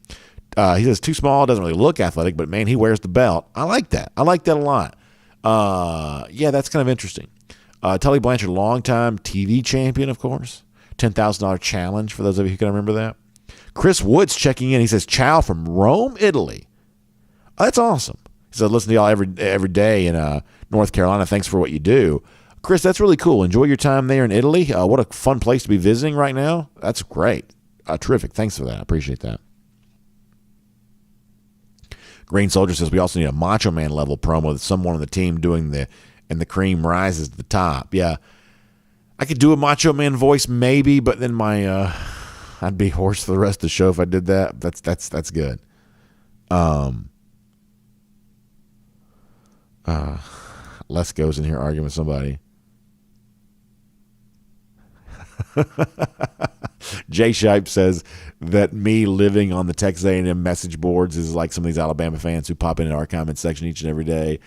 He says, too small, doesn't really look athletic, but man, he wears the belt. I like that. I like that a lot. Yeah, that's kind of interesting. Tully Blanchard, longtime TV champion, of course. $10,000 challenge for those of you who can remember that. Chris Woods checking in. He says, ciao from Rome, Italy. Oh, that's awesome. He said, listen to y'all every day in North Carolina. Thanks for what you do. Chris, that's really cool. Enjoy your time there in Italy. What a fun place to be visiting right now. That's great. Terrific. Thanks for that. I appreciate that. Green Soldier says, we also need a Macho Man level promo with someone on the team doing and the cream rises to the top. Yeah. I could do a Macho Man voice maybe, but then I'd be hoarse for the rest of the show if I did that. That's good. Les goes in here arguing with somebody. Jay Shipe says that me living on the Texas A&M message boards is like some of these Alabama fans who pop into our comment section each and every day.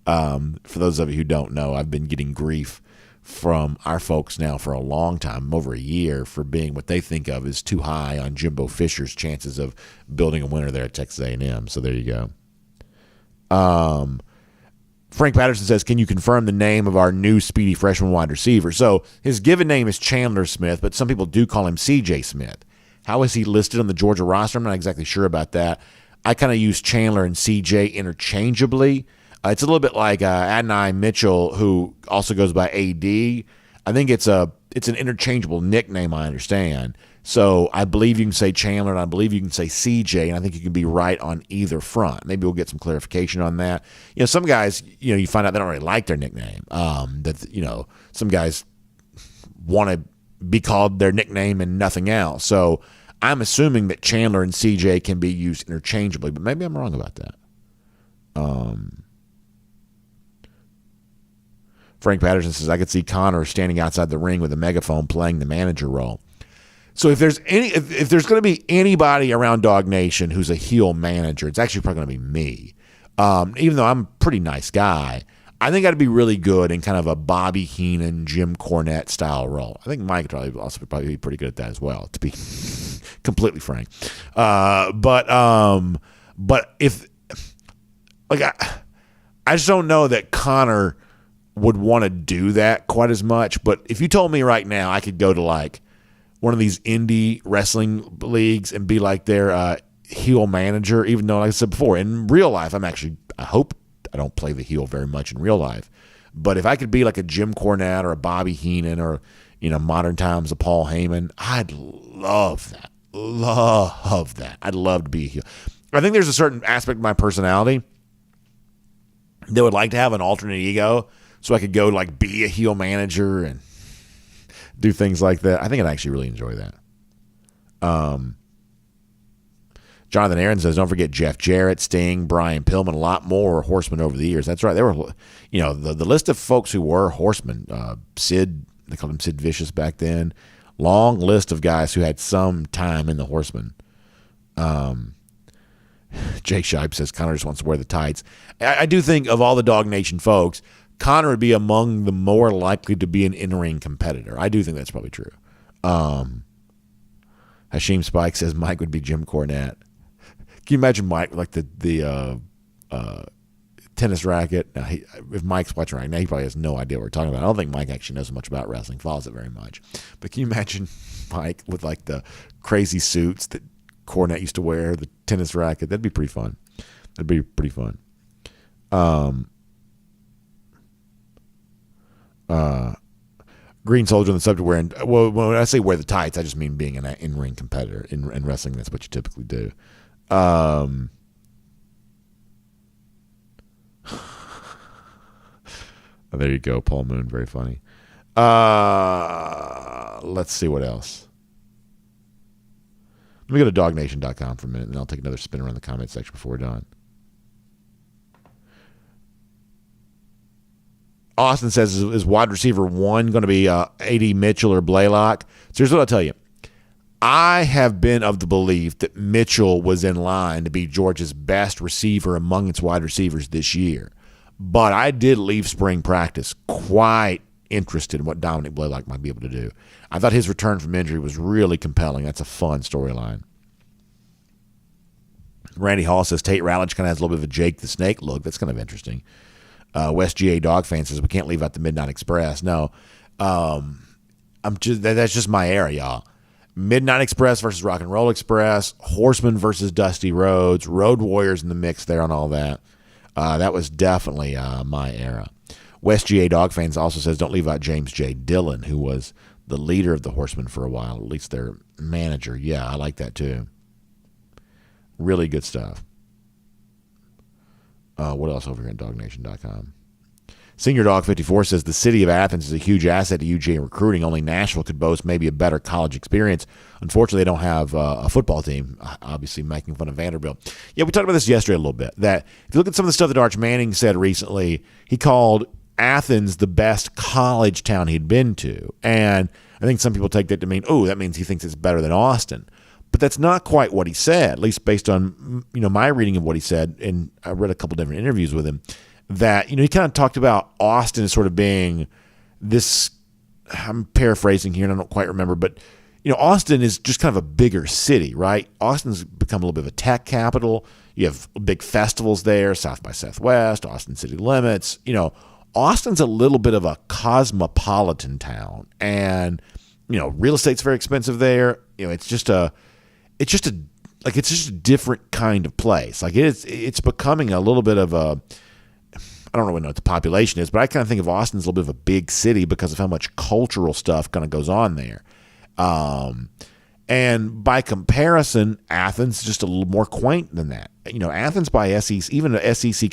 For those of you who don't know, I've been getting grief from our folks now for a long time, over a year, for being what they think of as too high on Jimbo Fisher's chances of building a winner there at Texas A&M. So there you go. Frank Patterson says, can you confirm the name of our new speedy freshman wide receiver? So his given name is Chandler Smith, but some people do call him C.J. Smith. How is he listed on the Georgia roster? I'm not exactly sure about that. I kind of use Chandler and C.J. interchangeably. It's a little bit like Adonai Mitchell, who also goes by A.D. I think it's an interchangeable nickname, I understand. So I believe you can say Chandler, and I believe you can say CJ, and I think you can be right on either front. Maybe we'll get some clarification on that. Some guys, you find out they don't really like their nickname. Some guys want to be called their nickname and nothing else. So I'm assuming that Chandler and CJ can be used interchangeably, but maybe I'm wrong about that. Frank Patterson says, I could see Connor standing outside the ring with a megaphone playing the manager role. So if there's going to be anybody around Dog Nation who's a heel manager, it's actually probably going to be me. Even though I'm a pretty nice guy, I think I'd be really good in kind of a Bobby Heenan, Jim Cornette style role. I think Mike would probably be pretty good at that as well, to be completely frank. But if I just don't know that Connor would want to do that quite as much. But if you told me right now I could go to like one of these indie wrestling leagues and be like their heel manager, even though, like I said before, in real life, I hope I don't play the heel very much in real life. But if I could be like a Jim Cornette or a Bobby Heenan or, modern times a Paul Heyman, I'd love that. Love that. I'd love to be a heel. I think there's a certain aspect of my personality that would like to have an alternate ego so I could go like be a heel manager and do things like that. I think I'd actually really enjoy that. Jonathan Aaron says, don't forget Jeff Jarrett, Sting, Brian Pillman, a lot more horsemen over the years. That's right. They were, the list of folks who were horsemen. Sid, they called him Sid Vicious back then. Long list of guys who had some time in the horsemen. Jake Shipe says, Connor just wants to wear the tights. I do think of all the Dog Nation folks, Connor would be among the more likely to be an in-ring competitor. I do think that's probably true. Hashim Spike says Mike would be Jim Cornette. Can you imagine Mike like the tennis racket? Now, if Mike's watching right now, he probably has no idea what we're talking about. I don't think Mike actually knows much about wrestling, follows it very much. But can you imagine Mike with like the crazy suits that Cornette used to wear, the tennis racket? That'd be pretty fun. Green Soldier on the subject wearing, well, when I say wear the tights, I just mean being an in-ring competitor. In wrestling, that's what you typically do. There you go, Paul Moon, very funny. Let's see what else. Let me go to DawgNation.com for a minute, and then I'll take another spin around the comment section before we're done. Austin says, is wide receiver 1 going to be A.D. Mitchell or Blaylock? So here's what I'll tell you. I have been of the belief that Mitchell was in line to be Georgia's best receiver among its wide receivers this year. But I did leave spring practice quite interested in what Dominic Blaylock might be able to do. I thought his return from injury was really compelling. That's a fun storyline. Randy Hall says Tate Ratledge kind of has a little bit of a Jake the Snake look. That's kind of interesting. West GA Dog Fan says we can't leave out the Midnight Express. No, that's just my era, y'all. Midnight Express versus Rock and Roll Express, Horseman versus Dusty Rhodes, Road Warriors in the mix there and all that. That was definitely my era. West GA Dog Fans also says don't leave out James J. Dillon, who was the leader of the Horsemen for a while, at least their manager. Yeah, I like that too. Really good stuff. What else over here at DawgNation.com? Senior Dog 54 says the city of Athens is a huge asset to UGA recruiting. Only Nashville could boast maybe a better college experience. Unfortunately, they don't have a football team, obviously making fun of Vanderbilt. Yeah, we talked about this yesterday a little bit, that if you look at some of the stuff that Arch Manning said recently, he called Athens the best college town he'd been to. And I think some people take that to mean, oh, that means he thinks it's better than Austin. But that's not quite what he said, at least based on my reading of what he said, and I read a couple different interviews with him, that he kind of talked about Austin as sort of being this, I'm paraphrasing here and I don't quite remember, but Austin is just kind of a bigger city, right? Austin's become a little bit of a tech capital. You have big festivals there, South by Southwest, Austin City Limits. Austin's a little bit of a cosmopolitan town, and real estate's very expensive there. It's just a different kind of place. Like it's becoming a little bit of a, I don't really know what the population is, but I kind of think of Austin as a little bit of a big city because of how much cultural stuff kind of goes on there. And by comparison, Athens is just a little more quaint than that. Athens by SEC, even the SEC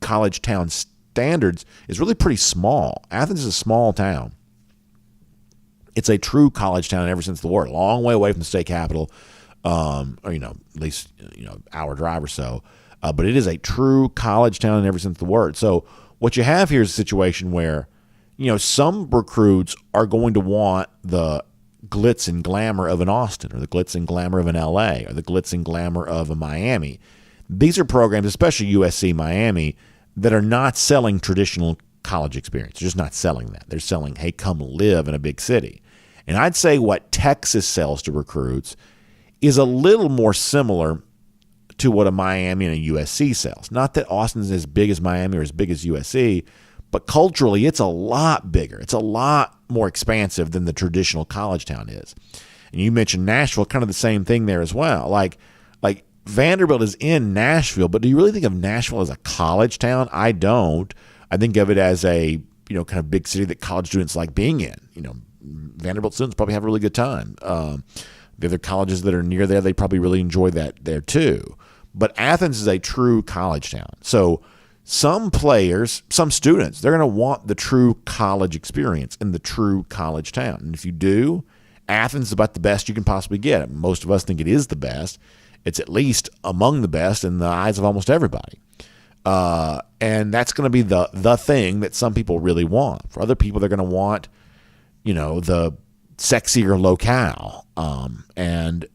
college town standards, is really pretty small. Athens is a small town. It's a true college town ever since the war. A long way away from the state capital, or at least hour drive or so. But it is a true college town ever since the war. So what you have here is a situation where, some recruits are going to want the glitz and glamour of an Austin, or the glitz and glamour of an LA, or the glitz and glamour of a Miami. These are programs, especially USC, Miami, that are not selling traditional college experience. They're just not selling that. They're selling, hey, come live in a big city. And I'd say what Texas sells to recruits is a little more similar to what a Miami and a USC sells. Not that Austin's as big as Miami or as big as USC, but culturally it's a lot bigger. It's a lot more expansive than the traditional college town is. And you mentioned Nashville, kind of the same thing there as well. Like Vanderbilt is in Nashville, but do you really think of Nashville as a college town? I don't. I think of it as a, kind of big city that college students like being in. Vanderbilt students probably have a really good time. The other colleges that are near there, they probably really enjoy that there too. But Athens is a true college town. So some players, some students, they're going to want the true college experience in the true college town. And if you do, Athens is about the best you can possibly get. Most of us think it is the best. It's at least among the best in the eyes of almost everybody. And that's going to be the thing that some people really want. For other people, they're going to want, the sexier locale. And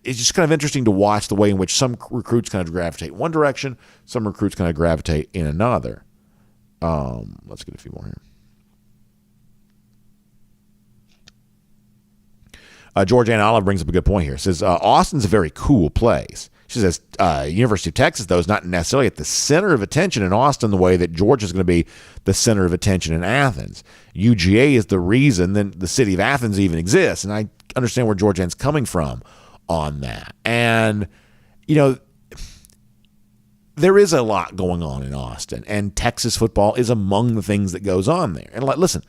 it's just kind of interesting to watch the way in which some recruits kind of gravitate in one direction, some recruits kind of gravitate in another. Let's get a few more here. Georgiana Olive brings up a good point here. Says, Austin's a very cool place. She says, University of Texas, though, is not necessarily at the center of attention in Austin the way that Georgia is going to be the center of attention in Athens. UGA is the reason that the city of Athens even exists. And I understand where Georgiana's coming from on that. And, there is a lot going on in Austin. And Texas football is among the things that goes on there. And listen,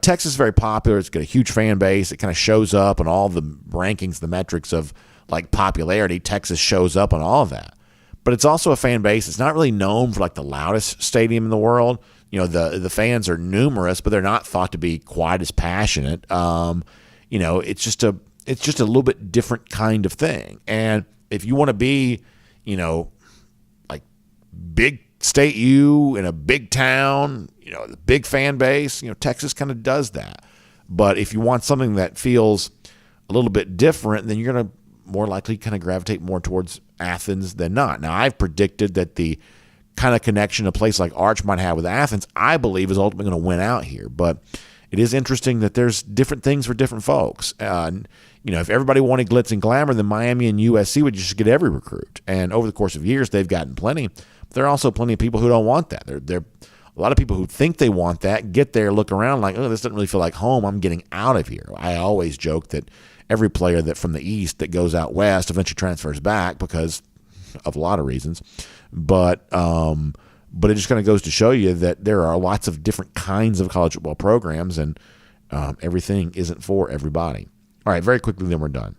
Texas is very popular. It's got a huge fan base. It kind of shows up on all the rankings, the metrics of popularity. Texas shows up on all of that. But it's also a fan base. It's not really known for the loudest stadium in the world. The fans are numerous, but they're not thought to be quite as passionate. It's just a little bit different kind of thing. And if you want to be, big state U in a big town, the big fan base, Texas kind of does that. But if you want something that feels a little bit different, then you're going to more likely kind of gravitate more towards Athens than not. Now, I've predicted that the kind of connection a place like Arch might have with Athens, I believe, is ultimately going to win out here. But it is interesting that there's different things for different folks. If everybody wanted glitz and glamour, then Miami and USC would just get every recruit. And over the course of years, they've gotten plenty. But there are also plenty of people who don't want that. There a lot of people who think they want that, get there, look around like, oh, this doesn't really feel like home. I'm getting out of here. I always joke that every player that from the East that goes out West eventually transfers back because of a lot of reasons. But it just kind of goes to show you that there are lots of different kinds of college football programs, and everything isn't for everybody. All right, very quickly, then we're done.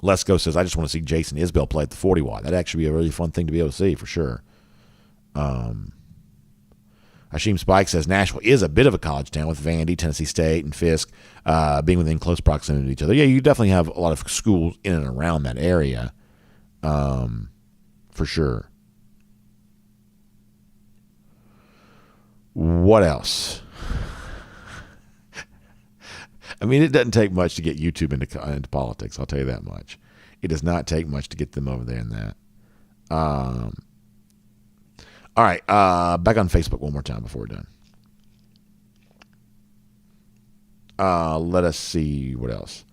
Lesko says, I just want to see Jason Isbell play at the 40 watt. That'd actually be a really fun thing to be able to see for sure. Hashim Spike says Nashville is a bit of a college town with Vandy, Tennessee State, and Fisk being within close proximity to each other. Yeah, you definitely have a lot of schools in and around that area, for sure. What else? I mean, it doesn't take much to get YouTube into politics, I'll tell you that much. It does not take much to get them over there in that. All right, back on Facebook one more time before we're done. Let us see what else.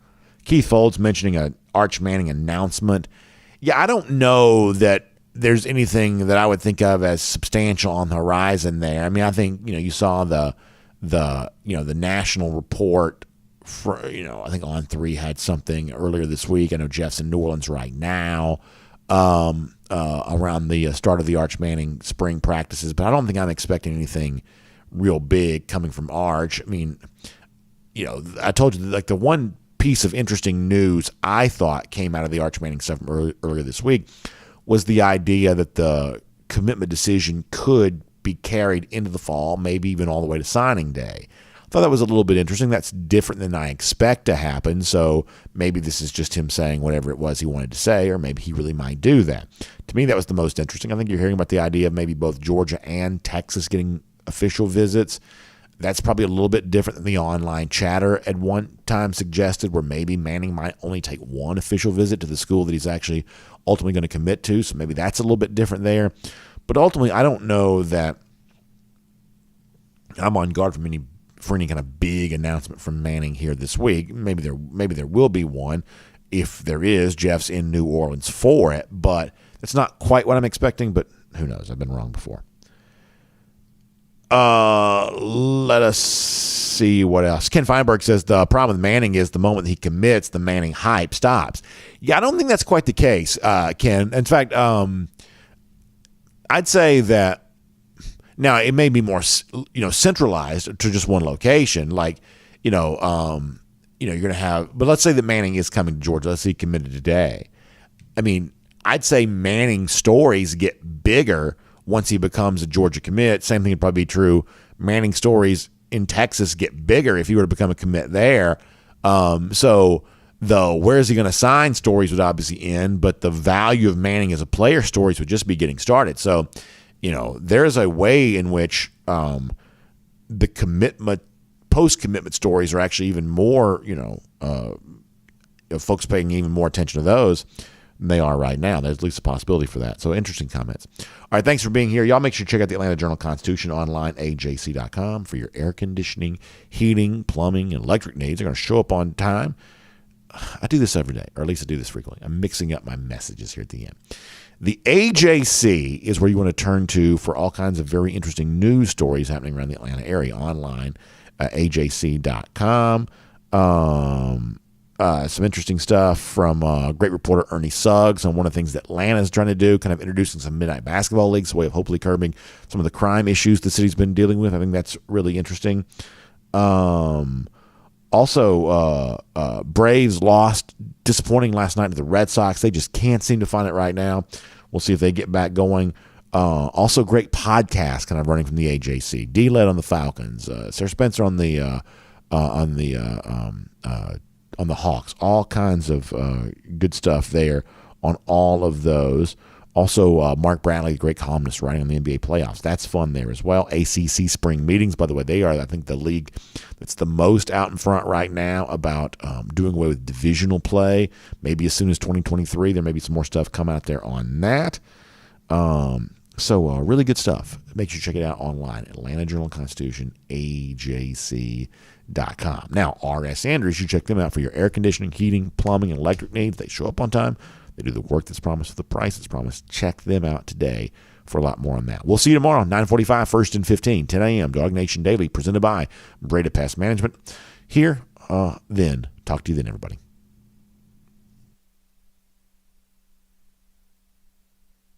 Keith Folds mentioning an Arch Manning announcement. Yeah, I don't know that there's anything that I would think of as substantial on the horizon there. I mean, I think, you saw the national report for, I think On3 had something earlier this week. I know Jeff's in New Orleans right now around the start of the Arch Manning spring practices, but I don't think I'm expecting anything real big coming from Arch. I mean, I told you, like, the one piece of interesting news I thought came out of the Arch Manning stuff earlier this week was the idea that the commitment decision could be carried into the fall, maybe even all the way to signing day. I thought that was a little bit interesting. That's different than I expect to happen, so maybe this is just him saying whatever it was he wanted to say, or maybe he really might do that. To me, that was the most interesting. I think you're hearing about the idea of maybe both Georgia and Texas getting official visits. That's probably a little bit different than the online chatter at one time suggested, where maybe Manning might only take one official visit to the school that he's actually ultimately going to commit to. So maybe that's a little bit different there. But ultimately, I don't know that I'm on guard for any kind of big announcement from Manning here this week. Maybe there will be one. If there is, Jeff's in New Orleans for it. But it's not quite what I'm expecting, but who knows? I've been wrong before. Let us see what else. Ken Feinberg says the problem with Manning is the moment he commits, the Manning hype stops. Yeah, I don't think that's quite the case, Ken. In fact, I'd say that now it may be more, centralized to just one location. Like, you're going to have, but let's say that Manning is coming to Georgia. Let's say he committed today. I mean, I'd say Manning stories get bigger once he becomes a Georgia commit. Same thing would probably be true. Manning stories in Texas get bigger if he were to become a commit there. So the where is he going to sign stories would obviously end, but the value of Manning as a player stories would just be getting started. So, there's a way in which the commitment, post-commitment stories are actually even more, folks paying even more attention to those than they are right now. There's at least a possibility for that. So interesting comments. All right, thanks for being here. Y'all make sure to check out the Atlanta Journal-Constitution online, ajc.com, for your air conditioning, heating, plumbing, and electric needs. They're going to show up on time. I do this every day, or at least I do this frequently. I'm mixing up my messages here at the end. The AJC is where you want to turn to for all kinds of very interesting news stories happening around the Atlanta area online, ajc.com. Some interesting stuff from great reporter Ernie Suggs on one of the things that Atlanta is trying to do, kind of introducing some midnight basketball leagues, a way of hopefully curbing some of the crime issues the city's been dealing with. I think that's really interesting. Also, Braves lost disappointing last night to the Red Sox. They just can't seem to find it right now. We'll see if they get back going. Also, great podcast kind of running from the AJC. D-Led on the Falcons. Sarah Spencer on the Hawks. All kinds of good stuff there on all of those. Also, Mark Bradley, the great columnist, writing on the NBA playoffs. That's fun there as well. ACC spring meetings, by the way, they are, I think, the league that's the most out in front right now about doing away with divisional play. Maybe as soon as 2023, there may be some more stuff come out there on that. So really good stuff. Make sure you check it out online, Atlanta Journal-Constitution, AJC.com. Now, R.S. Andrews, you check them out for your air conditioning, heating, plumbing, and electric needs. They show up on time. They do the work that's promised with the price that's promised. Check them out today for a lot more on that. We'll see you tomorrow, 9:45, 1st and 15, 10 a.m., DawgNation Daily, presented by Breda Pest Management. Here, then. Talk to you then, everybody.